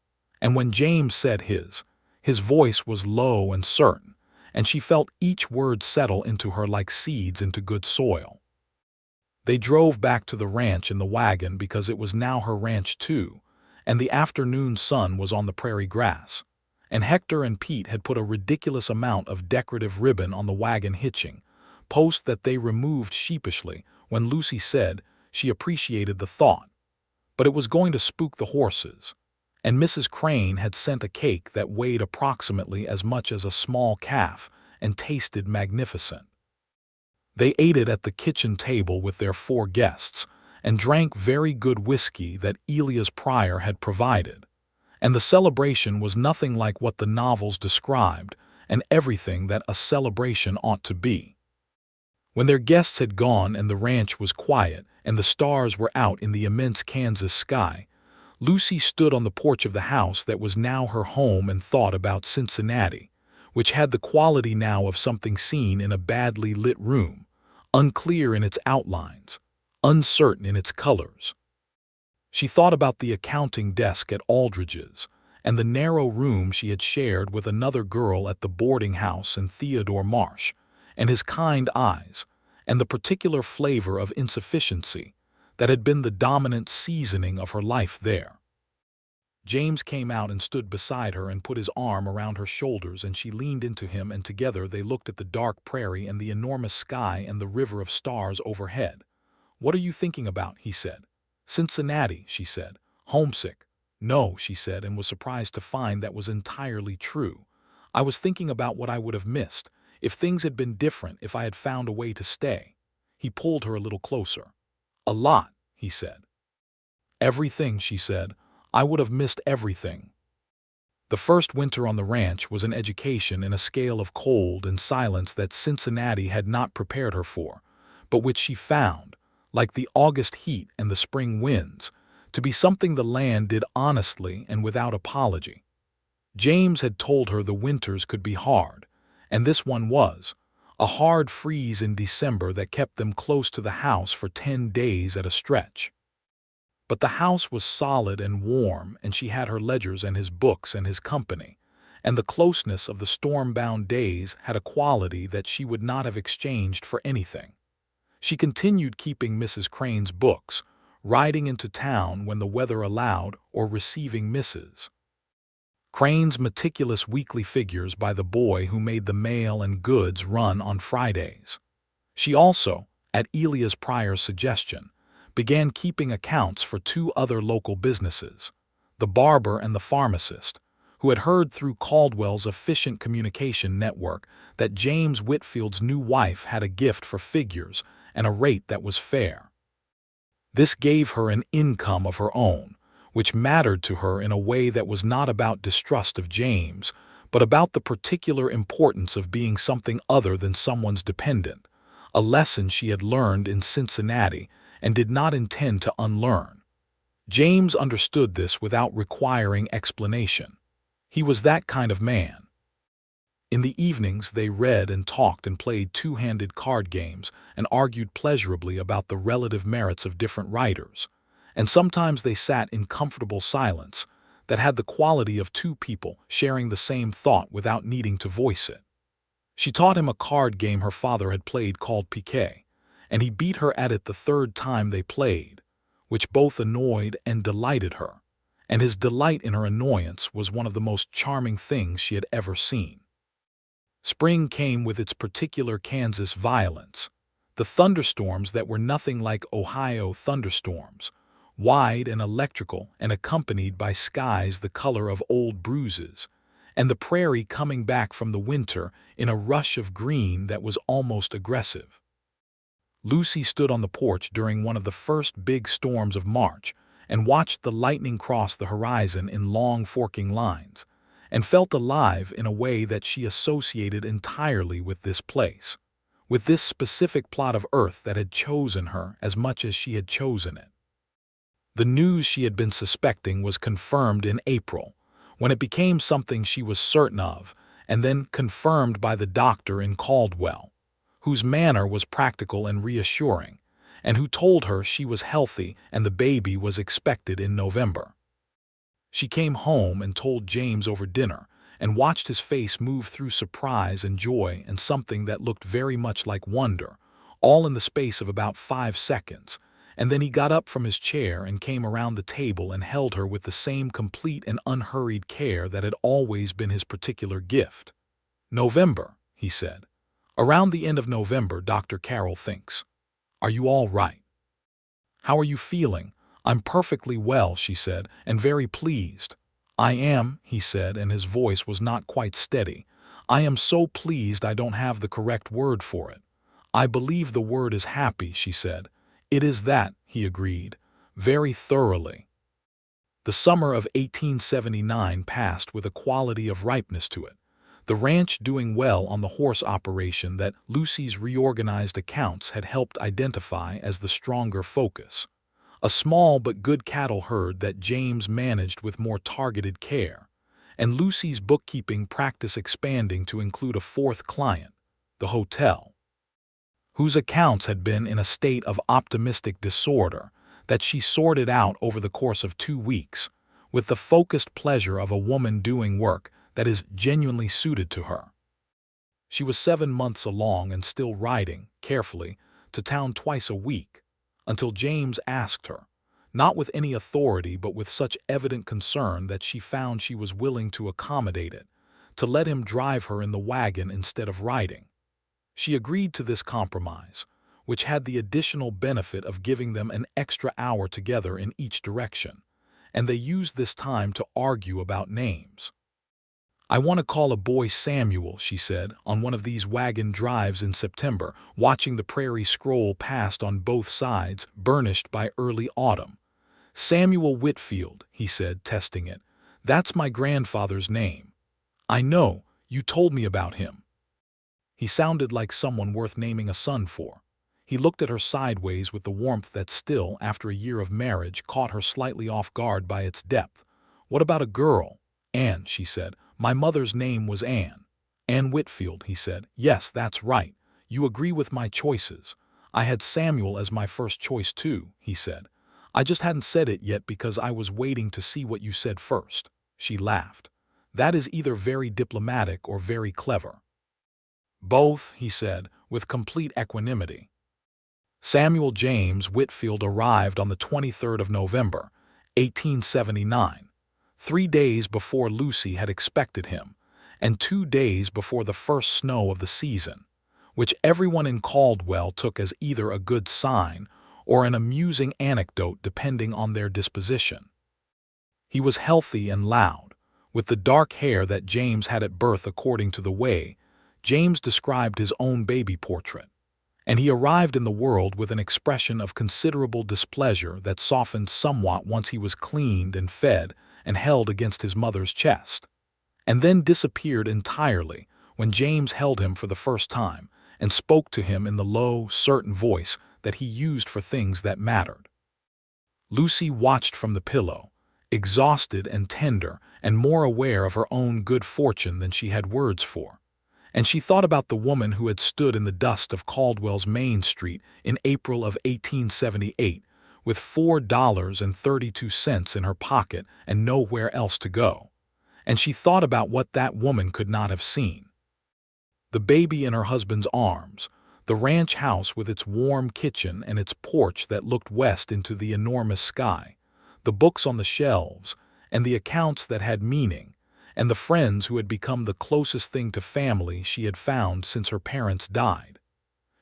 And when James said his voice was low and certain, and she felt each word settle into her like seeds into good soil. They drove back to the ranch in the wagon because it was now her ranch too, and the afternoon sun was on the prairie grass, and Hector and Pete had put a ridiculous amount of decorative ribbon on the wagon hitching post that they removed sheepishly when Lucy said she appreciated the thought, but it was going to spook the horses, and Mrs. Crane had sent a cake that weighed approximately as much as a small calf and tasted magnificent. They ate it at the kitchen table with their 4 guests and drank very good whiskey that Elias Pryor had provided, and the celebration was nothing like what the novels described and everything that a celebration ought to be. When their guests had gone and the ranch was quiet and the stars were out in the immense Kansas sky, Lucy stood on the porch of the house that was now her home and thought about Cincinnati, which had the quality now of something seen in a badly lit room, unclear in its outlines, uncertain in its colors. She thought about the accounting desk at Aldridge's and the narrow room she had shared with another girl at the boarding house and Theodore Marsh, and his kind eyes, and the particular flavor of insufficiency that had been the dominant seasoning of her life there. James came out and stood beside her and put his arm around her shoulders, and she leaned into him, and together they looked at the dark prairie and the enormous sky and the river of stars overhead. "What are you thinking about?" he said. "Cincinnati," she said. "Homesick?" "No," she said, and was surprised to find that was entirely true. "I was thinking about what I would have missed if things had been different, if I had found a way to stay." He pulled her a little closer. "A lot," he said. "Everything," she said. "I would have missed everything." The first winter on the ranch was an education in a scale of cold and silence that Cincinnati had not prepared her for, but which she found, like the August heat and the spring winds, to be something the land did honestly and without apology. James had told her the winters could be hard, and this one was, a hard freeze in December that kept them close to the house for 10 days at a stretch. But the house was solid and warm, and she had her ledgers and his books and his company, and the closeness of the storm-bound days had a quality that she would not have exchanged for anything. She continued keeping Mrs. Crane's books, riding into town when the weather allowed or receiving Mrs. Crane's meticulous weekly figures by the boy who made the mail and goods run on Fridays. She also, at Elias Pryor's suggestion, began keeping accounts for 2 other local businesses, the barber and the pharmacist, who had heard through Caldwell's efficient communication network that James Whitfield's new wife had a gift for figures and a rate that was fair. This gave her an income of her own, which mattered to her in a way that was not about distrust of James, but about the particular importance of being something other than someone's dependent, a lesson she had learned in Cincinnati and did not intend to unlearn. James understood this without requiring explanation. He was that kind of man. In the evenings they read and talked and played 2-handed card games and argued pleasurably about the relative merits of different writers, and sometimes they sat in comfortable silence that had the quality of 2 people sharing the same thought without needing to voice it. She taught him a card game her father had played called piquet, and he beat her at it the 3rd time they played, which both annoyed and delighted her, and his delight in her annoyance was one of the most charming things she had ever seen. Spring came with its particular Kansas violence, the thunderstorms that were nothing like Ohio thunderstorms, wide and electrical and accompanied by skies the color of old bruises, and the prairie coming back from the winter in a rush of green that was almost aggressive. Lucy stood on the porch during one of the first big storms of March and watched the lightning cross the horizon in long forking lines, and felt alive in a way that she associated entirely with this place, with this specific plot of earth that had chosen her as much as she had chosen it. The news she had been suspecting was confirmed in April, when it became something she was certain of, and then confirmed by the doctor in Caldwell, whose manner was practical and reassuring, and who told her she was healthy and the baby was expected in November. She came home and told James over dinner, and watched his face move through surprise and joy and something that looked very much like wonder, all in the space of about 5 seconds, and then he got up from his chair and came around the table and held her with the same complete and unhurried care that had always been his particular gift. "November," he said. "Around the end of November, Dr. Carroll thinks. Are you all right? How are you feeling?" "I'm perfectly well," she said, "and very pleased." "I am," he said, and his voice was not quite steady. "I am so pleased I don't have the correct word for it. I believe the word is happy," she said. "It is that," he agreed, "very thoroughly." The summer of 1879 passed with a quality of ripeness to it, the ranch doing well on the horse operation that Lucy's reorganized accounts had helped identify as the stronger focus, a small but good cattle herd that James managed with more targeted care, and Lucy's bookkeeping practice expanding to include a fourth client, the hotel, whose accounts had been in a state of optimistic disorder that she sorted out over the course of 2 weeks, with the focused pleasure of a woman doing work that is genuinely suited to her. She was 7 months along and still riding, carefully, to town twice a week, until James asked her, not with any authority but with such evident concern that she found she was willing to accommodate it, to let him drive her in the wagon instead of riding. She agreed to this compromise, which had the additional benefit of giving them an extra hour together in each direction, and they used this time to argue about names. "I want to call a boy Samuel," she said, on one of these wagon drives in September, watching the prairie scroll past on both sides, burnished by early autumn. "Samuel Whitfield," he said, testing it. "That's my grandfather's name." "I know, you told me about him." He sounded like someone worth naming a son for. He looked at her sideways with the warmth that still, after a year of marriage, caught her slightly off guard by its depth. "What about a girl?" "Anne," she said. "My mother's name was Anne." "Anne Whitfield," he said. "Yes, that's right. You agree with my choices." "I had Samuel as my first choice too," he said. "I just hadn't said it yet because I was waiting to see what you said first." She laughed. "That is either very diplomatic or very clever." "Both," he said, with complete equanimity. Samuel James Whitfield arrived on the 23rd of November, 1879, 3 days before Lucy had expected him, and 2 days before the first snow of the season, which everyone in Caldwell took as either a good sign or an amusing anecdote depending on their disposition. He was healthy and loud, with the dark hair that James had at birth according to the way James described his own baby portrait, and he arrived in the world with an expression of considerable displeasure that softened somewhat once he was cleaned and fed and held against his mother's chest, and then disappeared entirely when James held him for the first time and spoke to him in the low, certain voice that he used for things that mattered. Lucy watched from the pillow, exhausted and tender and more aware of her own good fortune than she had words for, and she thought about the woman who had stood in the dust of Caldwell's Main Street in April of 1878 with $4.32 in her pocket and nowhere else to go, and she thought about what that woman could not have seen. The baby in her husband's arms, the ranch house with its warm kitchen and its porch that looked west into the enormous sky, the books on the shelves, and the accounts that had meaning, and the friends who had become the closest thing to family she had found since her parents died.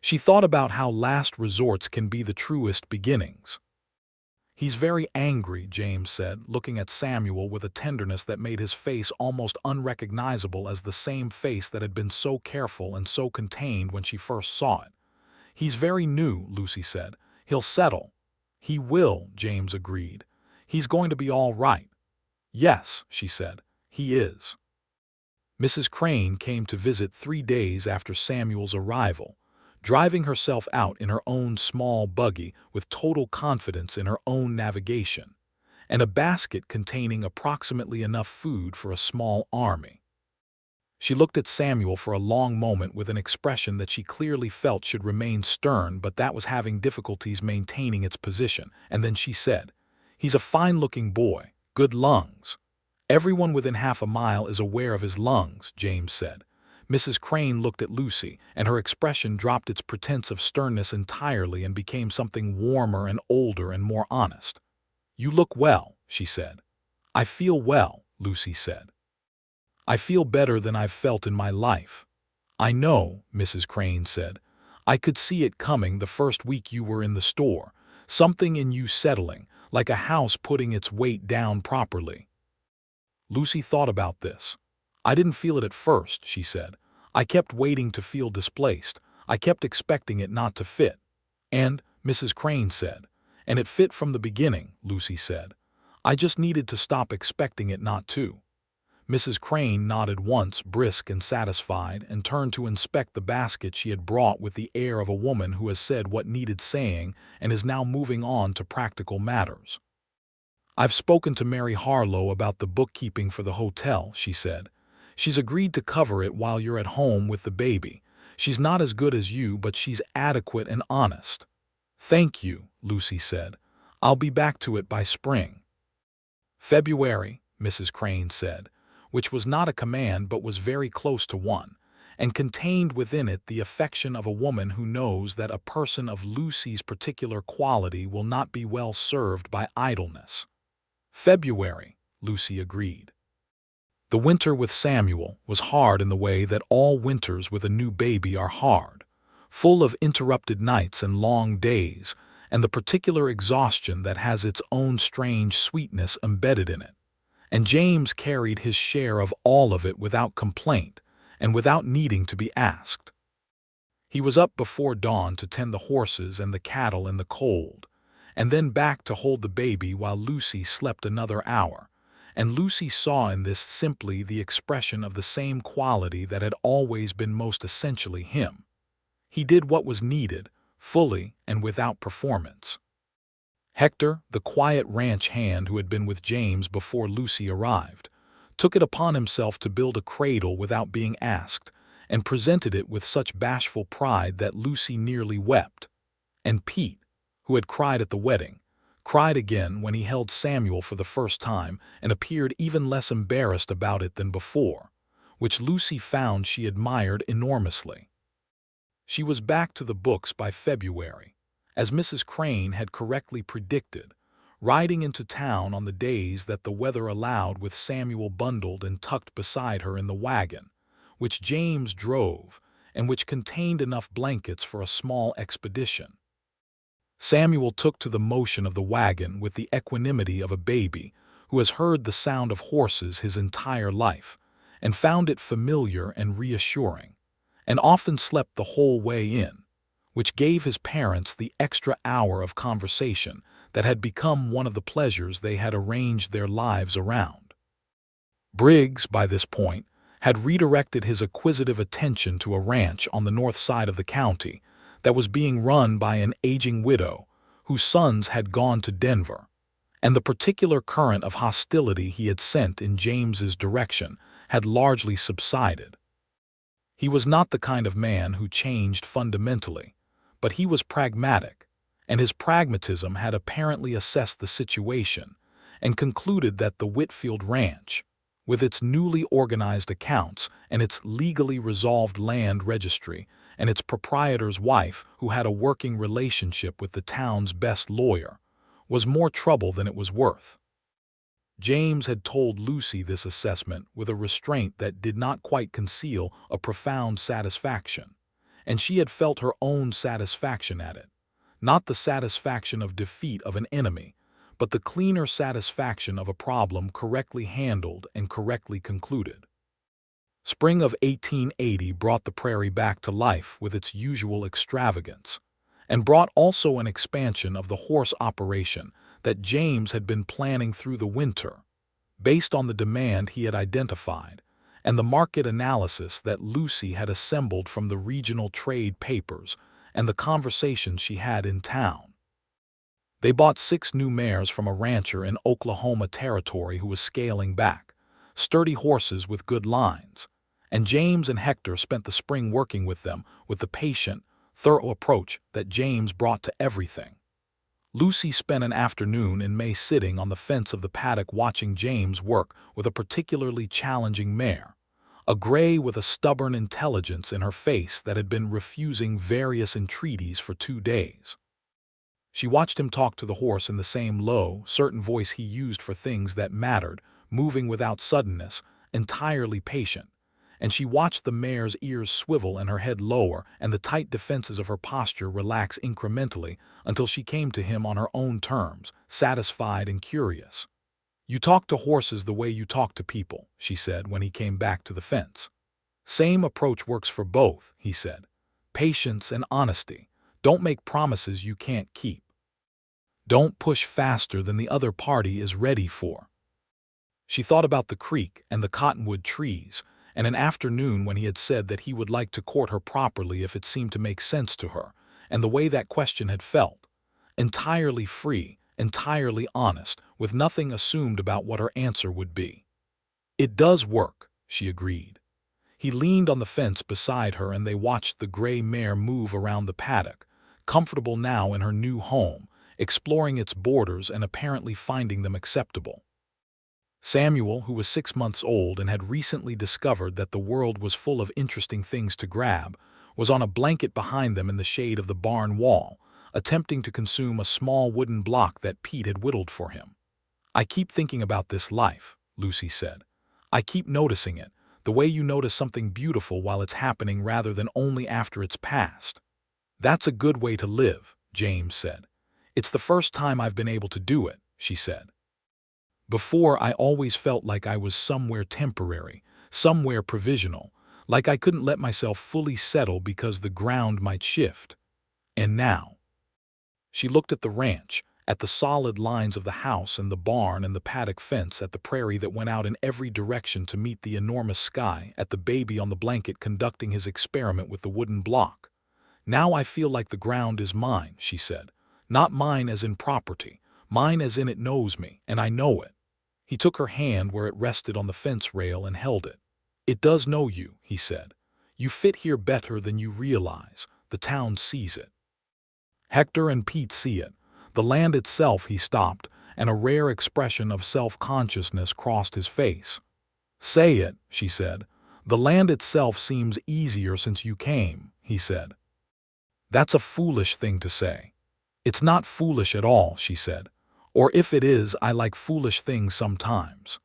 She thought about how last resorts can be the truest beginnings. "He's very angry," James said, looking at Samuel with a tenderness that made his face almost unrecognizable as the same face that had been so careful and so contained when she first saw it. "He's very new," Lucy said. "He'll settle." "He will," James agreed. "He's going to be all right." "Yes," she said, "he is." Mrs. Crane came to visit 3 days after Samuel's arrival, driving herself out in her own small buggy with total confidence in her own navigation, and a basket containing approximately enough food for a small army. She looked at Samuel for a long moment with an expression that she clearly felt should remain stern but that was having difficulties maintaining its position, and then she said, "He's a fine-looking boy, good lungs." "Everyone within half a mile is aware of his lungs," James said. Mrs. Crane looked at Lucy, and her expression dropped its pretense of sternness entirely and became something warmer and older and more honest. "You look well," she said. "I feel well," Lucy said. "I feel better than I've felt in my life." "I know," Mrs. Crane said. "I could see it coming the first week you were in the store, something in you settling, like a house putting its weight down properly." Lucy thought about this. "I didn't feel it at first," she said. "I kept waiting to feel displaced. I kept expecting it not to fit." "And," Mrs. Crane said, "and it fit from the beginning," Lucy said. "I just needed to stop expecting it not to." Mrs. Crane nodded once, brisk and satisfied, and turned to inspect the basket she had brought with the air of a woman who has said what needed saying and is now moving on to practical matters. "I've spoken to Mary Harlow about the bookkeeping for the hotel," she said. "She's agreed to cover it while you're at home with the baby. She's not as good as you, but she's adequate and honest." "Thank you," Lucy said. "I'll be back to it by spring." "February," Mrs. Crane said, which was not a command but was very close to one, and contained within it the affection of a woman who knows that a person of Lucy's particular quality will not be well served by idleness. "February," Lucy agreed. The winter with Samuel was hard in the way that all winters with a new baby are hard, full of interrupted nights and long days, and the particular exhaustion that has its own strange sweetness embedded in it. And James carried his share of all of it without complaint and without needing to be asked. He was up before dawn to tend the horses and the cattle in the cold, and then back to hold the baby while Lucy slept another hour, and Lucy saw in this simply the expression of the same quality that had always been most essentially him. He did what was needed, fully and without performance. Hector, the quiet ranch hand who had been with James before Lucy arrived, took it upon himself to build a cradle without being asked, and presented it with such bashful pride that Lucy nearly wept. And Pete, who had cried at the wedding, cried again when he held Samuel for the first time and appeared even less embarrassed about it than before, which Lucy found she admired enormously. She was back to the books by February, as Mrs. Crane had correctly predicted, riding into town on the days that the weather allowed with Samuel bundled and tucked beside her in the wagon, which James drove and which contained enough blankets for a small expedition. Samuel took to the motion of the wagon with the equanimity of a baby who has heard the sound of horses his entire life, and found it familiar and reassuring, and often slept the whole way in, which gave his parents the extra hour of conversation that had become one of the pleasures they had arranged their lives around. Briggs, by this point, had redirected his acquisitive attention to a ranch on the north side of the county that was being run by an aging widow whose sons had gone to Denver, and the particular current of hostility he had sent in James's direction had largely subsided. He was not the kind of man who changed fundamentally, but he was pragmatic, and his pragmatism had apparently assessed the situation and concluded that the Whitfield Ranch, with its newly organized accounts and its legally resolved land registry and its proprietor's wife who had a working relationship with the town's best lawyer, was more trouble than it was worth. James had told Lucy this assessment with a restraint that did not quite conceal a profound satisfaction, and she had felt her own satisfaction at it. Not the satisfaction of defeat of an enemy, but the cleaner satisfaction of a problem correctly handled and correctly concluded. Spring of 1880 brought the prairie back to life with its usual extravagance, and brought also an expansion of the horse operation that James had been planning through the winter, based on the demand he had identified, and the market analysis that Lucy had assembled from the regional trade papers and the conversations she had in town. They bought 6 new mares from a rancher in Oklahoma Territory who was scaling back, sturdy horses with good lines, and James and Hector spent the spring working with them with the patient, thorough approach that James brought to everything. Lucy spent an afternoon in May sitting on the fence of the paddock watching James work with a particularly challenging mare, a gray with a stubborn intelligence in her face that had been refusing various entreaties for 2 days. She watched him talk to the horse in the same low, certain voice he used for things that mattered, moving without suddenness, entirely patient, and she watched the mare's ears swivel and her head lower and the tight defenses of her posture relax incrementally until she came to him on her own terms, satisfied and curious. "You talk to horses the way you talk to people," she said when he came back to the fence. "Same approach works for both," he said. "Patience and honesty. Don't make promises you can't keep. Don't push faster than the other party is ready for." She thought about the creek and the cottonwood trees, and an afternoon when he had said that he would like to court her properly if it seemed to make sense to her, and the way that question had felt. Entirely free, entirely honest, with nothing assumed about what her answer would be. "It does work," she agreed. He leaned on the fence beside her and they watched the gray mare move around the paddock, comfortable now in her new home, exploring its borders and apparently finding them acceptable. Samuel, who was 6 months old and had recently discovered that the world was full of interesting things to grab, was on a blanket behind them in the shade of the barn wall, attempting to consume a small wooden block that Pete had whittled for him. "I keep thinking about this life," Lucy said. "I keep noticing it, the way you notice something beautiful while it's happening rather than only after it's past." "That's a good way to live," James said. "It's the first time I've been able to do it," she said. "Before, I always felt like I was somewhere temporary, somewhere provisional, like I couldn't let myself fully settle because the ground might shift. And now—" She looked at the ranch, at the solid lines of the house and the barn and the paddock fence, at the prairie that went out in every direction to meet the enormous sky, at the baby on the blanket conducting his experiment with the wooden block. "Now I feel like the ground is mine," she said. "Not mine as in property, mine as in it knows me, and I know it." He took her hand where it rested on the fence rail and held it. "It does know you," he said. "You fit here better than you realize. The town sees it. Hector and Pete see it. The land itself," he stopped, and a rare expression of self-consciousness crossed his face. "Say it," she said. "The land itself seems easier since you came," he said. "That's a foolish thing to say." "It's not foolish at all," she said. "Or if it is, I like foolish things sometimes."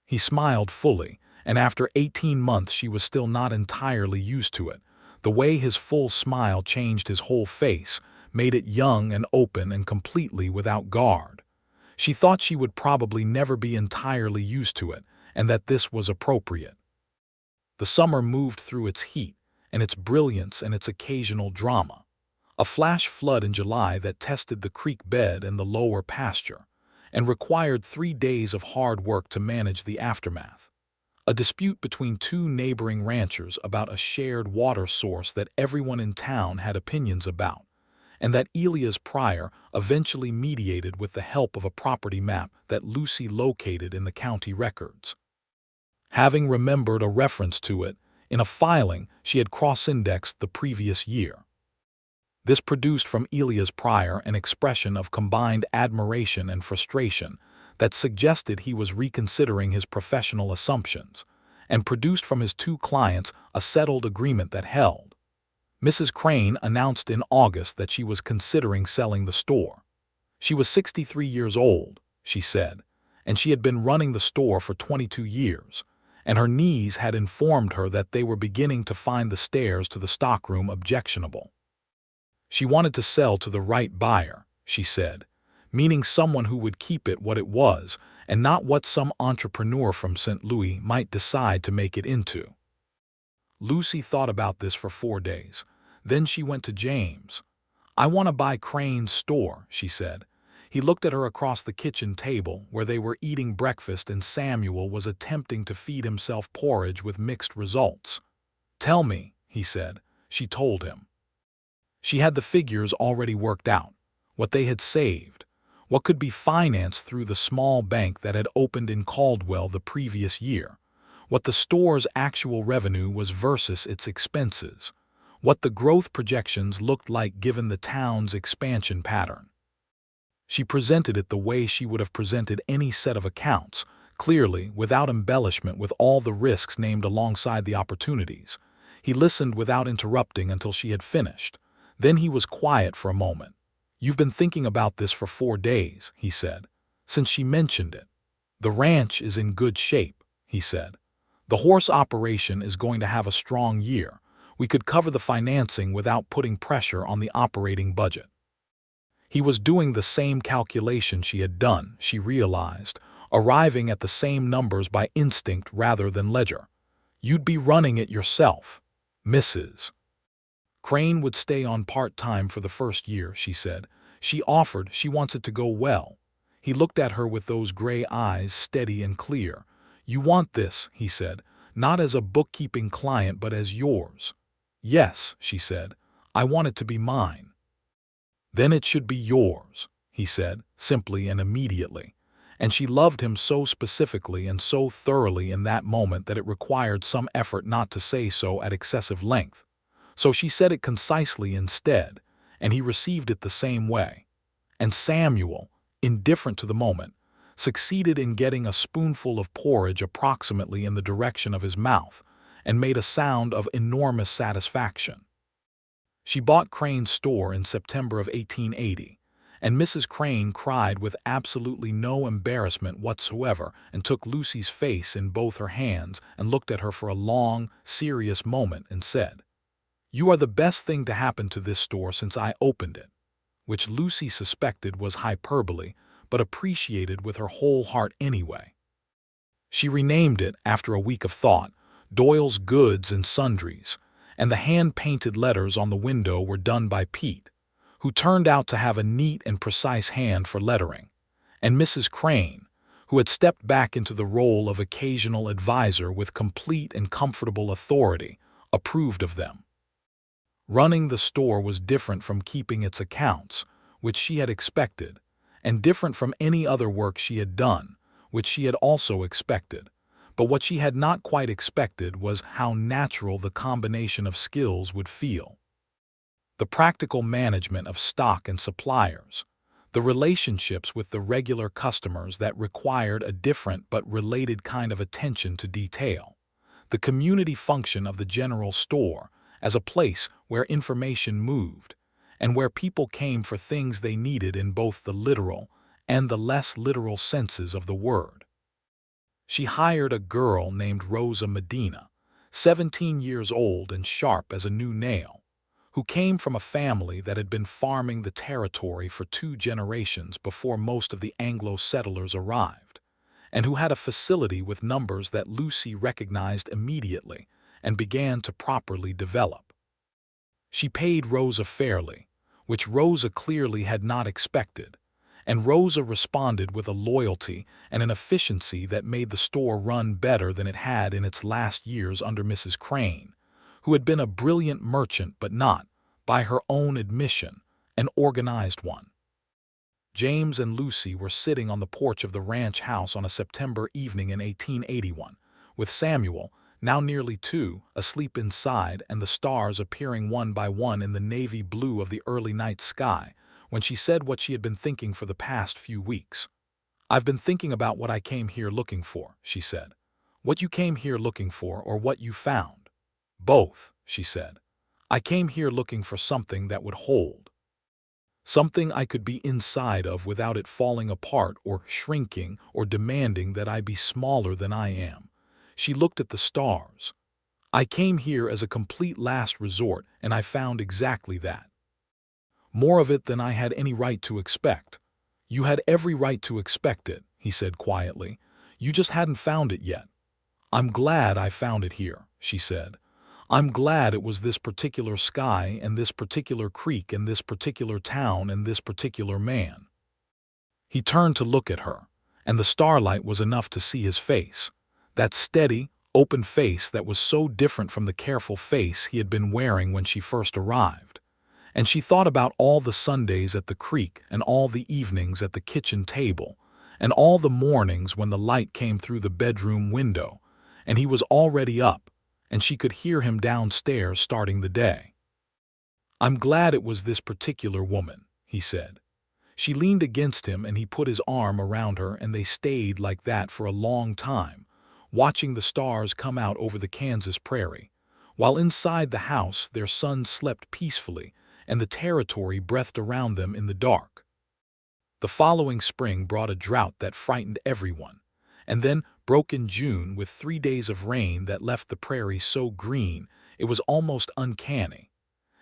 He smiled fully, and after 18 months she was still not entirely used to it. The way his full smile changed his whole face, made it young and open and completely without guard. She thought she would probably never be entirely used to it, and that this was appropriate. The summer moved through its heat, and its brilliance and its occasional drama. A flash flood in July that tested the creek bed and the lower pasture, and required 3 days of hard work to manage the aftermath. A dispute between 2 neighboring ranchers about a shared water source that everyone in town had opinions about, and that Elias Pryor eventually mediated with the help of a property map that Lucy located in the county records. Having remembered a reference to it in a filing she had cross-indexed the previous year. This produced from Elias Pryor an expression of combined admiration and frustration that suggested he was reconsidering his professional assumptions, and produced from his 2 clients a settled agreement that held. Mrs. Crane announced in August that she was considering selling the store. She was 63 years old, she said, and she had been running the store for 22 years, and her knees had informed her that they were beginning to find the stairs to the stockroom objectionable. She wanted to sell to the right buyer, she said, meaning someone who would keep it what it was and not what some entrepreneur from St. Louis might decide to make it into. Lucy thought about this for 4 days. Then she went to James. "I want to buy Crane's store," she said. He looked at her across the kitchen table where they were eating breakfast and Samuel was attempting to feed himself porridge with mixed results. "Tell me," he said. She told him. She had the figures already worked out, what they had saved, what could be financed through the small bank that had opened in Caldwell the previous year, what the store's actual revenue was versus its expenses, what the growth projections looked like given the town's expansion pattern. She presented it the way she would have presented any set of accounts, clearly, without embellishment, with all the risks named alongside the opportunities. He listened without interrupting until she had finished. Then he was quiet for a moment. "You've been thinking about this for 4 days," he said, "since she mentioned it." "The ranch is in good shape," he said. "The horse operation is going to have a strong year. We could cover the financing without putting pressure on the operating budget." He was doing the same calculation she had done, she realized, arriving at the same numbers by instinct rather than ledger. "You'd be running it yourself, Mrs. Crane would stay on part-time for the first year," she said. "She offered, she wants it to go well." He looked at her with those gray eyes, steady and clear. "You want this," he said, "not as a bookkeeping client but as yours." "Yes," she said, "I want it to be mine." "Then it should be yours," he said, simply and immediately. And she loved him so specifically and so thoroughly in that moment that it required some effort not to say so at excessive length. So she said it concisely instead, and he received it the same way. And Samuel, indifferent to the moment, succeeded in getting a spoonful of porridge approximately in the direction of his mouth, and made a sound of enormous satisfaction. She bought Crane's store in September of 1880, and Mrs. Crane cried with absolutely no embarrassment whatsoever and took Lucy's face in both her hands and looked at her for a long, serious moment and said, "You are the best thing to happen to this store since I opened it," which Lucy suspected was hyperbole, but appreciated with her whole heart anyway. She renamed it, after a week of thought, Doyle's Goods and Sundries, and the hand-painted letters on the window were done by Pete, who turned out to have a neat and precise hand for lettering, and Mrs. Crane, who had stepped back into the role of occasional advisor with complete and comfortable authority, approved of them. Running the store was different from keeping its accounts, which she had expected, and different from any other work she had done, which she had also expected. But what she had not quite expected was how natural the combination of skills would feel. The practical management of stock and suppliers, the relationships with the regular customers that required a different but related kind of attention to detail, the community function of the general store as a place where information moved, and where people came for things they needed in both the literal and the less literal senses of the word. She hired a girl named Rosa Medina, 17 years old and sharp as a new nail, who came from a family that had been farming the territory for 2 generations before most of the Anglo settlers arrived, and who had a facility with numbers that Lucy recognized immediately and began to properly develop. She paid Rosa fairly, which Rosa clearly had not expected, and Rosa responded with a loyalty and an efficiency that made the store run better than it had in its last years under Mrs. Crane, who had been a brilliant merchant but not, by her own admission, an organized one. James and Lucy were sitting on the porch of the ranch house on a September evening in 1881, with Samuel, now nearly 2, asleep inside and the stars appearing one by one in the navy blue of the early night sky, when she said what she had been thinking for the past few weeks. "I've been thinking about what I came here looking for," she said. "What you came here looking for or what you found?" "Both," she said. "I came here looking for something that would hold." something I could be inside of without it falling apart or shrinking or demanding that I be smaller than I am. She looked at the stars. I came here as a complete last resort, and I found exactly that. More of it than I had any right to expect. You had every right to expect it, he said quietly. You just hadn't found it yet. I'm glad I found it here, she said. I'm glad it was this particular sky and this particular creek and this particular town and this particular man. He turned to look at her, and the starlight was enough to see his face. That steady, open face that was so different from the careful face he had been wearing when she first arrived. And she thought about all the Sundays at the creek and all the evenings at the kitchen table and all the mornings when the light came through the bedroom window and he was already up and she could hear him downstairs starting the day. I'm glad it was this particular woman, he said. She leaned against him and he put his arm around her and they stayed like that for a long time, watching the stars come out over the Kansas prairie, while inside the house their son slept peacefully and the territory breathed around them in the dark. The following spring brought a drought that frightened everyone, and then broke in June with 3 days of rain that left the prairie so green it was almost uncanny.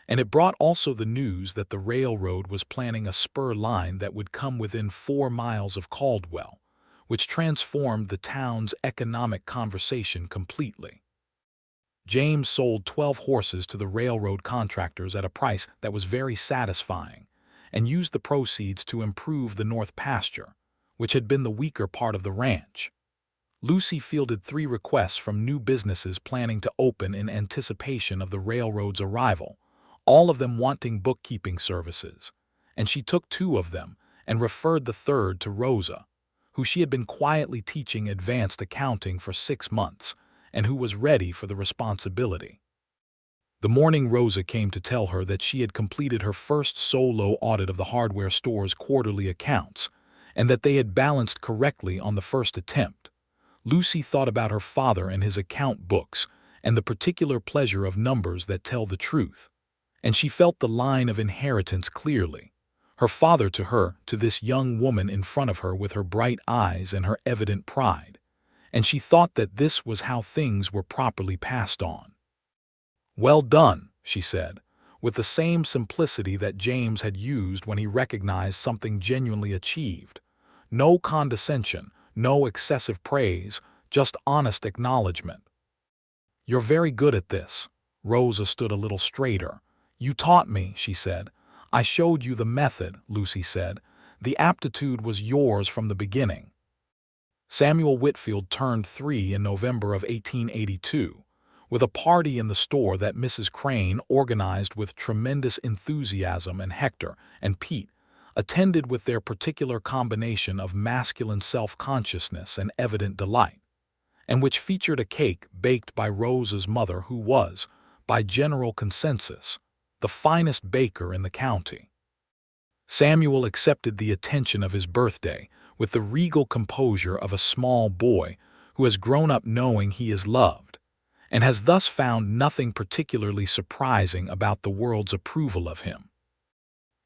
And it brought also the news that the railroad was planning a spur line that would come within 4 miles of Caldwell, which transformed the town's economic conversation completely. James sold 12 horses to the railroad contractors at a price that was very satisfying, and used the proceeds to improve the north pasture, which had been the weaker part of the ranch. Lucy fielded 3 requests from new businesses planning to open in anticipation of the railroad's arrival, all of them wanting bookkeeping services, and she took 2 of them and referred the third to Rosa, who she had been quietly teaching advanced accounting for 6 months, and who was ready for the responsibility. The morning Rosa came to tell her that she had completed her first solo audit of the hardware store's quarterly accounts, and that they had balanced correctly on the first attempt, Lucy thought about her father and his account books and the particular pleasure of numbers that tell the truth, and she felt the line of inheritance clearly. Her father to her, to this young woman in front of her with her bright eyes and her evident pride, and she thought that this was how things were properly passed on. Well done, she said, with the same simplicity that James had used when he recognized something genuinely achieved. No condescension, no excessive praise, just honest acknowledgement. You're very good at this. Rosa stood a little straighter. You taught me, she said. I showed you the method, Lucy said. The aptitude was yours from the beginning. Samuel Whitfield turned 3 in November of 1882, with a party in the store that Mrs. Crane organized with tremendous enthusiasm, and Hector and Pete attended with their particular combination of masculine self-consciousness and evident delight, and which featured a cake baked by Rosa's mother, who was, by general consensus, the finest baker in the county. Samuel accepted the attention of his birthday with the regal composure of a small boy who has grown up knowing he is loved, and has thus found nothing particularly surprising about the world's approval of him.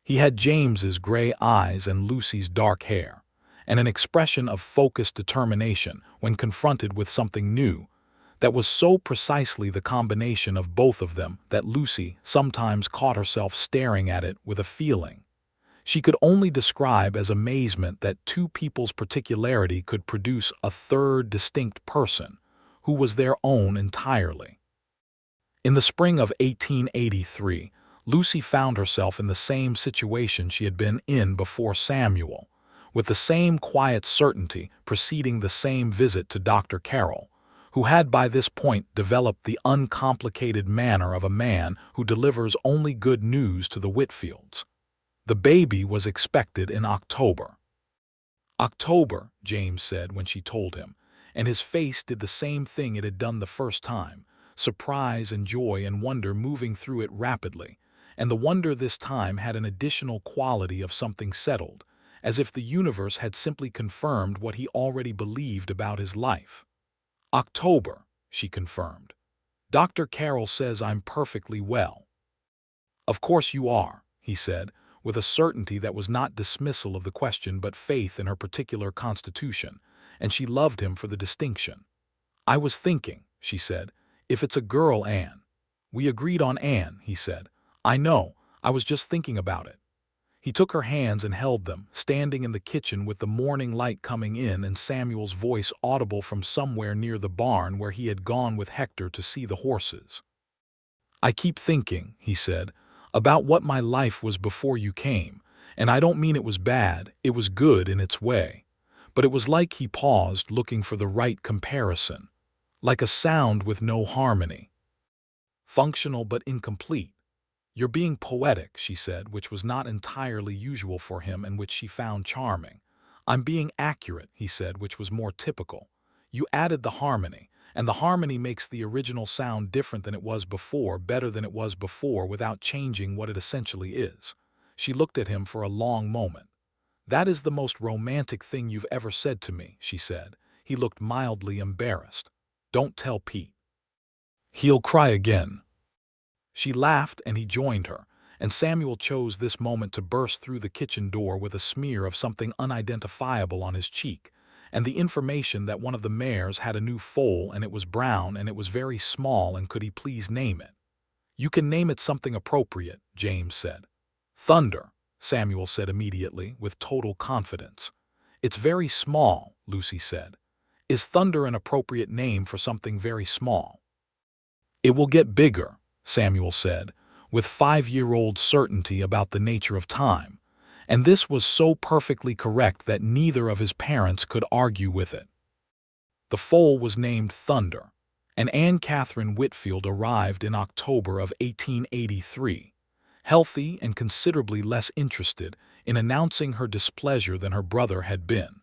He had James's gray eyes and Lucy's dark hair, and an expression of focused determination when confronted with something new, that was so precisely the combination of both of them that Lucy sometimes caught herself staring at it with a feeling she could only describe as amazement that 2 people's particularity could produce a third distinct person who was their own entirely. In the spring of 1883, Lucy found herself in the same situation she had been in before Samuel, with the same quiet certainty preceding the same visit to Dr. Carroll, who had by this point developed the uncomplicated manner of a man who delivers only good news to the Whitfields. The baby was expected in October. October, James said when she told him, and his face did the same thing it had done the first time, surprise and joy and wonder moving through it rapidly, and the wonder this time had an additional quality of something settled, as if the universe had simply confirmed what he already believed about his life. October, she confirmed. Dr. Carroll says I'm perfectly well. Of course you are, he said, with a certainty that was not dismissal of the question but faith in her particular constitution, and she loved him for the distinction. "I was thinking," she said, "if it's a girl, Anne." "We agreed on Anne," he said. "I know, I was just thinking about it." He took her hands and held them, standing in the kitchen with the morning light coming in and Samuel's voice audible from somewhere near the barn where he had gone with Hector to see the horses. "I keep thinking," he said, "about what my life was before you came, and I don't mean it was bad, it was good in its way. But it was like," he paused, looking for the right comparison, "like a sound with no harmony. Functional but incomplete." "You're being poetic," she said, which was not entirely usual for him and which she found charming. "I'm being accurate," he said, which was more typical. "You added the harmony, and the harmony makes the original sound different than it was before, better than it was before, without changing what it essentially is." She looked at him for a long moment. "That is the most romantic thing you've ever said to me," she said. He looked mildly embarrassed. "Don't tell Pete. He'll cry again." She laughed and he joined her, and Samuel chose this moment to burst through the kitchen door with a smear of something unidentifiable on his cheek, and the information that one of the mares had a new foal and it was brown and it was very small and could he please name it. "You can name it something appropriate," James said. "Thunder," Samuel said immediately, with total confidence. "It's very small," Lucy said. "Is Thunder an appropriate name for something very small?" "It will get bigger," Samuel said, with 5-year-old certainty about the nature of time, and this was so perfectly correct that neither of his parents could argue with it. The foal was named Thunder, and Anne Catherine Whitfield arrived in October of 1883, healthy and considerably less interested in announcing her displeasure than her brother had been,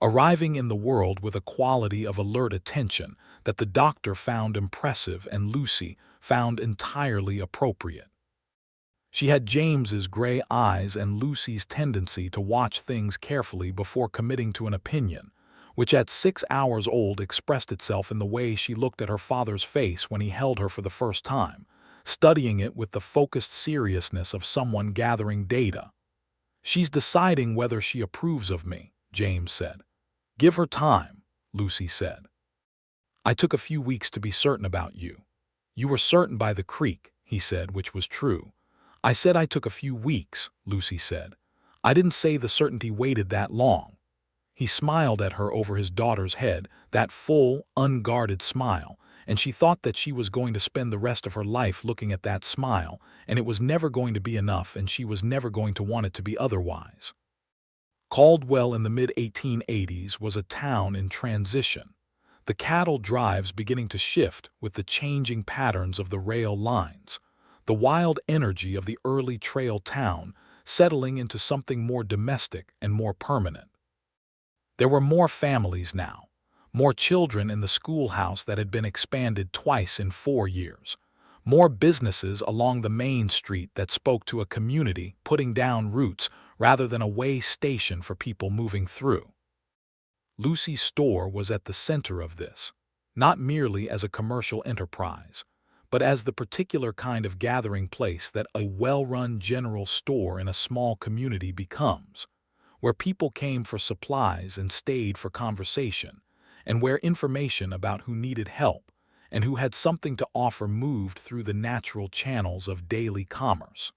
arriving in the world with a quality of alert attention that the doctor found impressive and Lucy found entirely appropriate. She had James's gray eyes and Lucy's tendency to watch things carefully before committing to an opinion, which at 6 hours old expressed itself in the way she looked at her father's face when he held her for the first time, studying it with the focused seriousness of someone gathering data. "She's deciding whether she approves of me," James said. "Give her time," Lucy said. "I took a few weeks to be certain about you." "You were certain by the creek," he said, which was true. "I said I took a few weeks," Lucy said. "I didn't say the certainty waited that long." He smiled at her over his daughter's head, that full, unguarded smile, and she thought that she was going to spend the rest of her life looking at that smile, and it was never going to be enough and she was never going to want it to be otherwise. Caldwell in the mid-1880s was a town in transition, the cattle drives beginning to shift with the changing patterns of the rail lines, the wild energy of the early trail town settling into something more domestic and more permanent. There were more families now, more children in the schoolhouse that had been expanded twice in 4 years, more businesses along the main street that spoke to a community putting down roots rather than a way station for people moving through. Lucy's store was at the center of this, not merely as a commercial enterprise, but as the particular kind of gathering place that a well-run general store in a small community becomes, where people came for supplies and stayed for conversation, and where information about who needed help and who had something to offer moved through the natural channels of daily commerce.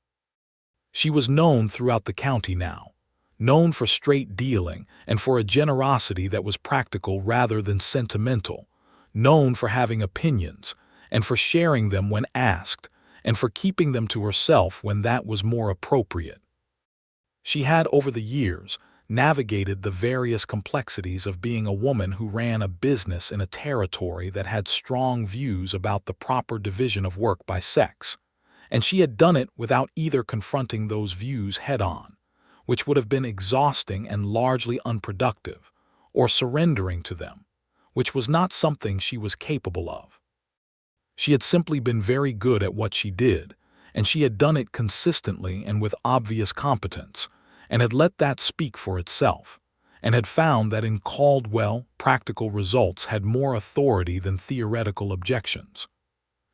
She was known throughout the county now, known for straight dealing and for a generosity that was practical rather than sentimental, known for having opinions and for sharing them when asked, and for keeping them to herself when that was more appropriate. She had, over the years, navigated the various complexities of being a woman who ran a business in a territory that had strong views about the proper division of work by sex, and she had done it without either confronting those views head-on, which would have been exhausting and largely unproductive, or surrendering to them, which was not something she was capable of. She had simply been very good at what she did, and she had done it consistently and with obvious competence, and had let that speak for itself, and had found that in Caldwell practical results had more authority than theoretical objections.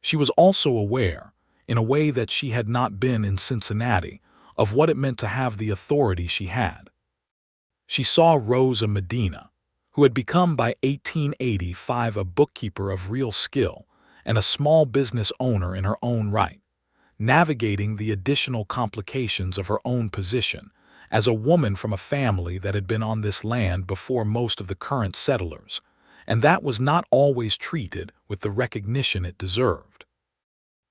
She was also aware, in a way that she had not been in Cincinnati, of what it meant to have the authority she had. She saw Rosa Medina, who had become by 1885 a bookkeeper of real skill and a small business owner in her own right, navigating the additional complications of her own position as a woman from a family that had been on this land before most of the current settlers, and that was not always treated with the recognition it deserved.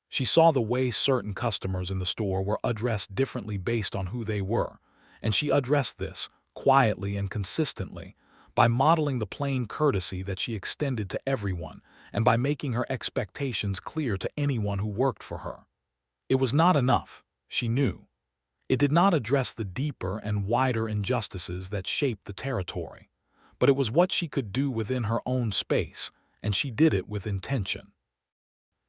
She saw the way certain customers in the store were addressed differently based on who they were, and she addressed this, quietly and consistently, by modeling the plain courtesy that she extended to everyone and by making her expectations clear to anyone who worked for her. It was not enough, she knew. It did not address the deeper and wider injustices that shaped the territory, but it was what she could do within her own space, and she did it with intention.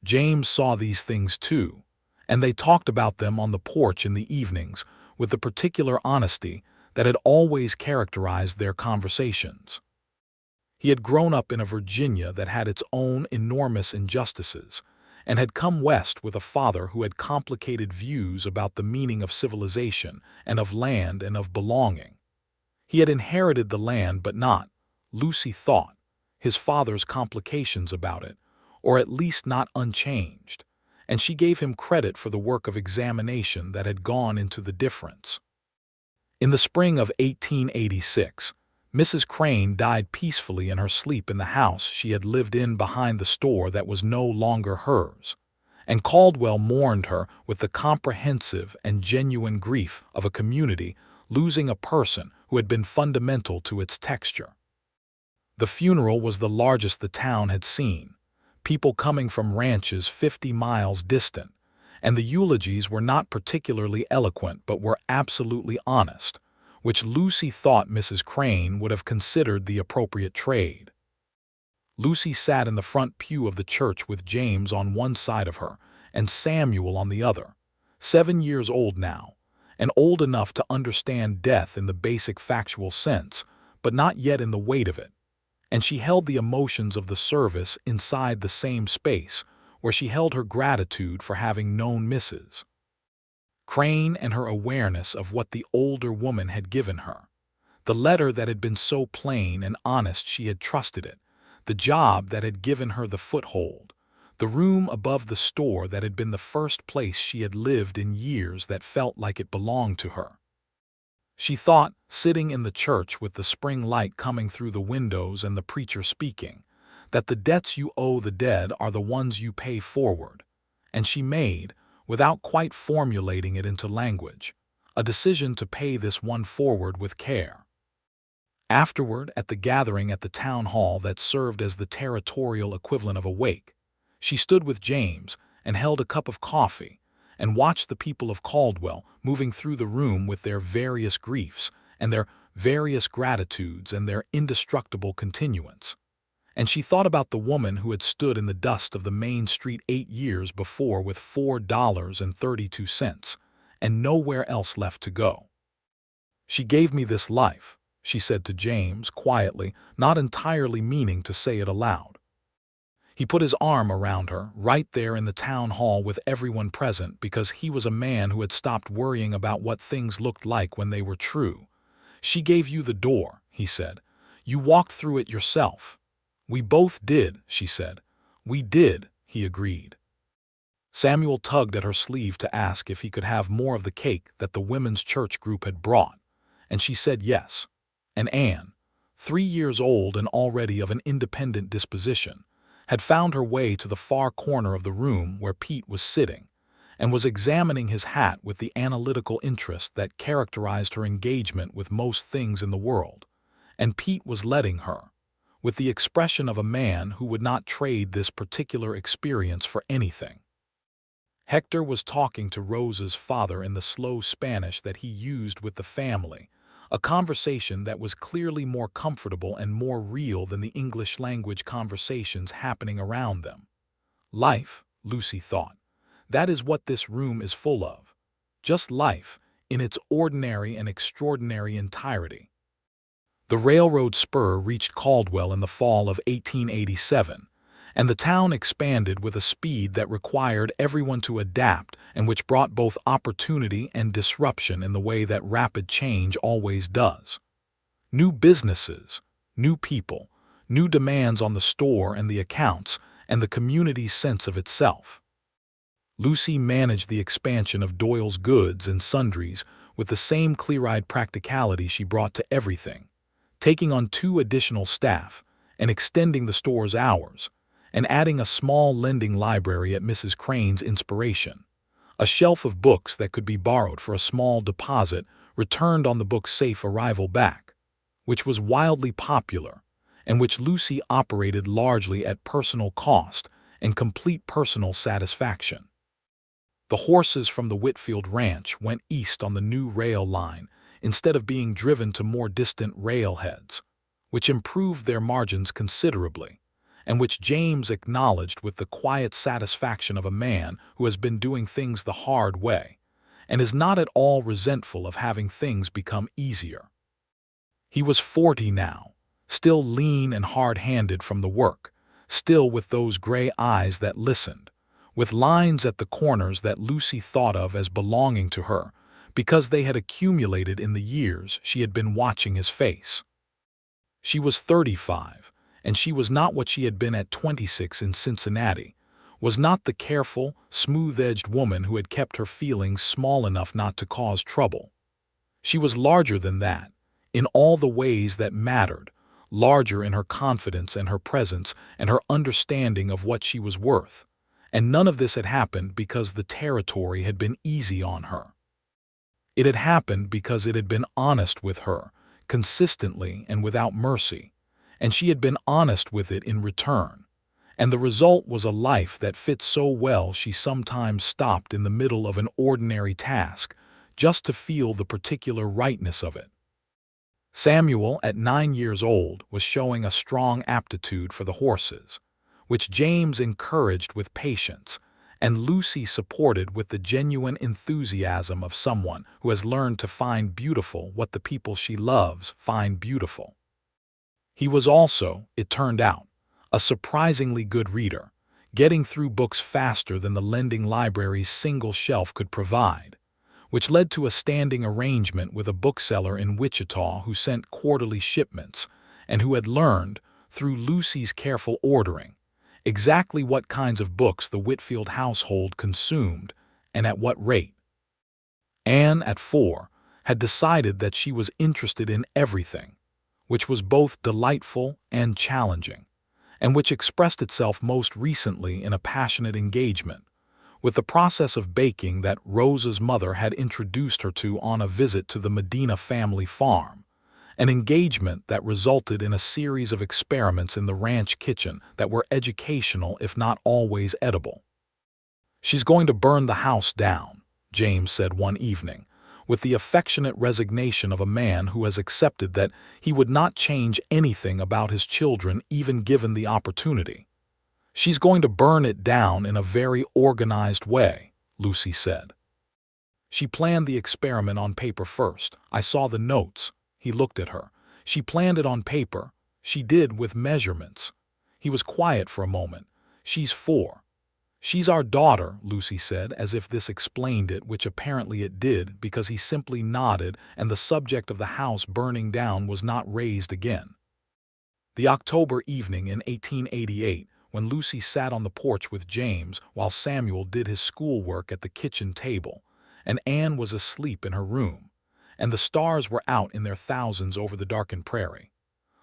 James saw these things too, and they talked about them on the porch in the evenings with the particular honesty that had always characterized their conversations. He had grown up in a Virginia that had its own enormous injustices, and had come west with a father who had complicated views about the meaning of civilization and of land and of belonging. He had inherited the land but not, Lucy thought, his father's complications about it, or at least not unchanged, and she gave him credit for the work of examination that had gone into the difference. In the spring of 1886, Mrs. Crane died peacefully in her sleep in the house she had lived in behind the store that was no longer hers, and Caldwell mourned her with the comprehensive and genuine grief of a community losing a person who had been fundamental to its texture. The funeral was the largest the town had seen, people coming from ranches 50 miles distant, and the eulogies were not particularly eloquent but were absolutely honest, which Lucy thought Mrs. Crane would have considered the appropriate trade. Lucy sat in the front pew of the church with James on one side of her and Samuel on the other, 7 years old now, and old enough to understand death in the basic factual sense, but not yet in the weight of it, and she held the emotions of the service inside the same space where she held her gratitude for having known Mrs. Crane and her awareness of what the older woman had given her. The letter that had been so plain and honest she had trusted it, the job that had given her the foothold, the room above the store that had been the first place she had lived in years that felt like it belonged to her. She thought, sitting in the church with the spring light coming through the windows and the preacher speaking, that the debts you owe the dead are the ones you pay forward, and she made, without quite formulating it into language, a decision to pay this one forward with care. Afterward, at the gathering at the town hall that served as the territorial equivalent of a wake, she stood with James and held a cup of coffee and watched the people of Caldwell moving through the room with their various griefs and their various gratitudes and their indestructible continuance. And she thought about the woman who had stood in the dust of the main street 8 years before with $4.32 and nowhere else left to go. "She gave me this life," she said to James quietly, not entirely meaning to say it aloud. He put his arm around her, right there in the town hall with everyone present, because he was a man who had stopped worrying about what things looked like when they were true. "She gave you the door," he said. "You walked through it yourself." "We both did," she said. "We did," he agreed. Samuel tugged at her sleeve to ask if he could have more of the cake that the women's church group had brought, and she said yes. And Anne, 3 years old and already of an independent disposition, had found her way to the far corner of the room where Pete was sitting, and was examining his hat with the analytical interest that characterized her engagement with most things in the world, and Pete was letting her, with the expression of a man who would not trade this particular experience for anything. Hector was talking to Rosa's father in the slow Spanish that he used with the family, a conversation that was clearly more comfortable and more real than the English-language conversations happening around them. Life, Lucy thought. That is what this room is full of. Just life, in its ordinary and extraordinary entirety. The railroad spur reached Caldwell in the fall of 1887, and the town expanded with a speed that required everyone to adapt and which brought both opportunity and disruption in the way that rapid change always does. New businesses, new people, new demands on the store and the accounts, and the community's sense of itself. Lucy managed the expansion of Doyle's goods and sundries with the same clear-eyed practicality she brought to everything, taking on 2 additional staff and extending the store's hours, and adding a small lending library at Mrs. Crane's inspiration, a shelf of books that could be borrowed for a small deposit returned on the book's safe arrival back, which was wildly popular and which Lucy operated largely at personal cost and complete personal satisfaction. The horses from the Whitfield ranch went east on the new rail line instead of being driven to more distant railheads, which improved their margins considerably, and which James acknowledged with the quiet satisfaction of a man who has been doing things the hard way and is not at all resentful of having things become easier. He was 40 now, still lean and hard-handed from the work, still with those gray eyes that listened, with lines at the corners that Lucy thought of as belonging to her because they had accumulated in the years she had been watching his face. She was 35, and she was not what she had been at 26 in Cincinnati, was not the careful, smooth-edged woman who had kept her feelings small enough not to cause trouble. She was larger than that, in all the ways that mattered, larger in her confidence and her presence and her understanding of what she was worth, and none of this had happened because the territory had been easy on her. It had happened because it had been honest with her, consistently and without mercy, and she had been honest with it in return, and the result was a life that fit so well she sometimes stopped in the middle of an ordinary task just to feel the particular rightness of it. Samuel, at 9 years old, was showing a strong aptitude for the horses, which James encouraged with patience, and Lucy supported with the genuine enthusiasm of someone who has learned to find beautiful what the people she loves find beautiful. He was also, it turned out, a surprisingly good reader, getting through books faster than the lending library's single shelf could provide, which led to a standing arrangement with a bookseller in Wichita who sent quarterly shipments and who had learned, through Lucy's careful ordering, exactly what kinds of books the Whitfield household consumed and at what rate. Anne, at 4, had decided that she was interested in everything, which was both delightful and challenging, and which expressed itself most recently in a passionate engagement with the process of baking that Rosa's mother had introduced her to on a visit to the Medina family farm, an engagement that resulted in a series of experiments in the ranch kitchen that were educational if not always edible. "She's going to burn the house down," James said one evening, with the affectionate resignation of a man who has accepted that he would not change anything about his children even given the opportunity. "She's going to burn it down in a very organized way," Lucy said. "She planned the experiment on paper first. I saw the notes." He looked at her. "She planned it on paper. She did with measurements." He was quiet for a moment. "She's 4. "She's our daughter," Lucy said, as if this explained it, which apparently it did, because he simply nodded and the subject of the house burning down was not raised again. The October evening in 1888, when Lucy sat on the porch with James while Samuel did his schoolwork at the kitchen table, and Anne was asleep in her room, and the stars were out in their thousands over the darkened prairie,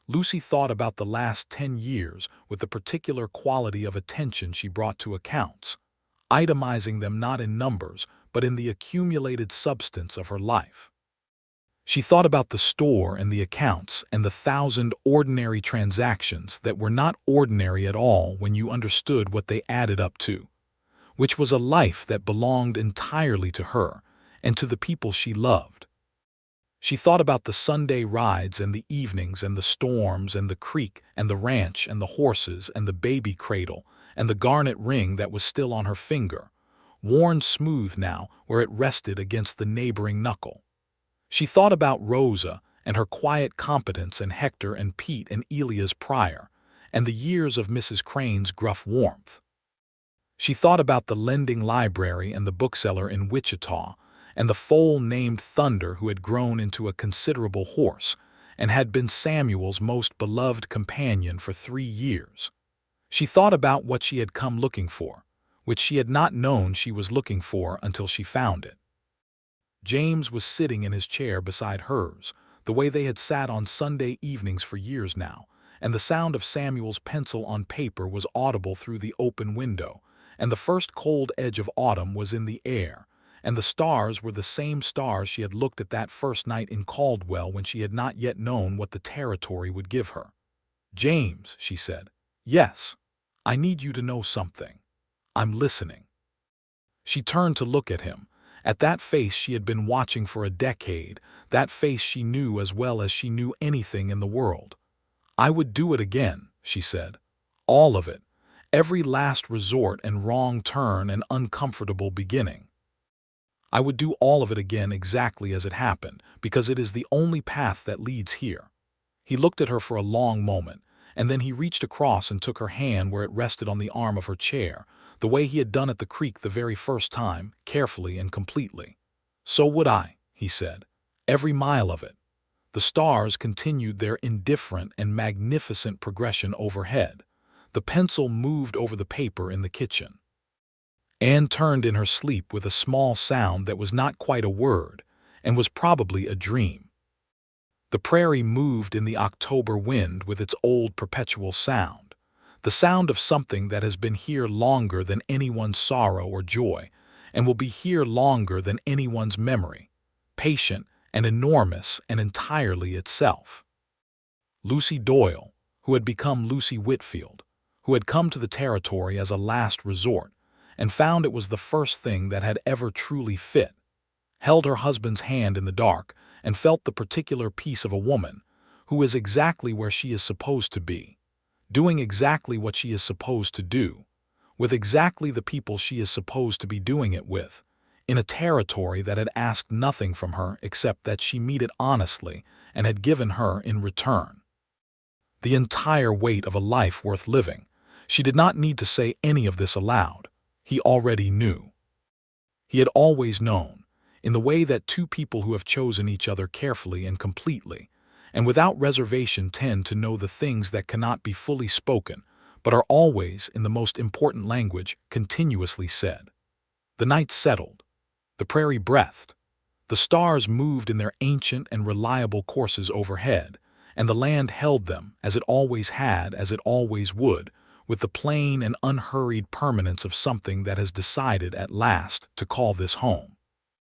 Lucy thought about the last 10 years with the particular quality of attention she brought to accounts, itemizing them not in numbers but in the accumulated substance of her life. She thought about the store and the accounts and the 1,000 ordinary transactions that were not ordinary at all when you understood what they added up to, which was a life that belonged entirely to her and to the people she loved. She thought about the Sunday rides and the evenings and the storms and the creek and the ranch and the horses and the baby cradle and the garnet ring that was still on her finger, worn smooth now where it rested against the neighboring knuckle. She thought about Rosa and her quiet competence and Hector and Pete and Elia's Pryor, and the years of Mrs. Crane's gruff warmth. She thought about the lending library and the bookseller in Wichita, and the foal named Thunder who had grown into a considerable horse, and had been Samuel's most beloved companion for 3 years. She thought about what she had come looking for, which she had not known she was looking for until she found it. James was sitting in his chair beside hers, the way they had sat on Sunday evenings for years now, and the sound of Samuel's pencil on paper was audible through the open window, and the first cold edge of autumn was in the air, and the stars were the same stars she had looked at that first night in Caldwell when she had not yet known what the territory would give her. "James," she said. "Yes, I need you to know something. I'm listening." She turned to look at him, at that face she had been watching for a decade, that face she knew as well as she knew anything in the world. "I would do it again," she said. "All of it. Every last resort and wrong turn and uncomfortable beginning. I would do all of it again exactly as it happened, because it is the only path that leads here." He looked at her for a long moment, and then he reached across and took her hand where it rested on the arm of her chair, the way he had done at the creek the very first time, carefully and completely. "So would I," he said. "Every mile of it." The stars continued their indifferent and magnificent progression overhead. The pencil moved over the paper in the kitchen. Anne turned in her sleep with a small sound that was not quite a word, and was probably a dream. The prairie moved in the October wind with its old perpetual sound, the sound of something that has been here longer than anyone's sorrow or joy, and will be here longer than anyone's memory, patient and enormous and entirely itself. Lucy Doyle, who had become Lucy Whitfield, who had come to the territory as a last resort, and found it was the first thing that had ever truly fit, held her husband's hand in the dark, and felt the particular peace of a woman who is exactly where she is supposed to be, doing exactly what she is supposed to do, with exactly the people she is supposed to be doing it with, in a territory that had asked nothing from her except that she meet it honestly and had given her in return the entire weight of a life worth living. She did not need to say any of this aloud. He already knew. He had always known, in the way that two people who have chosen each other carefully and completely, and without reservation tend to know the things that cannot be fully spoken, but are always, in the most important language, continuously said. The night settled. The prairie breathed. The stars moved in their ancient and reliable courses overhead, and the land held them, as it always had, as it always would, with the plain and unhurried permanence of something that has decided at last to call this home.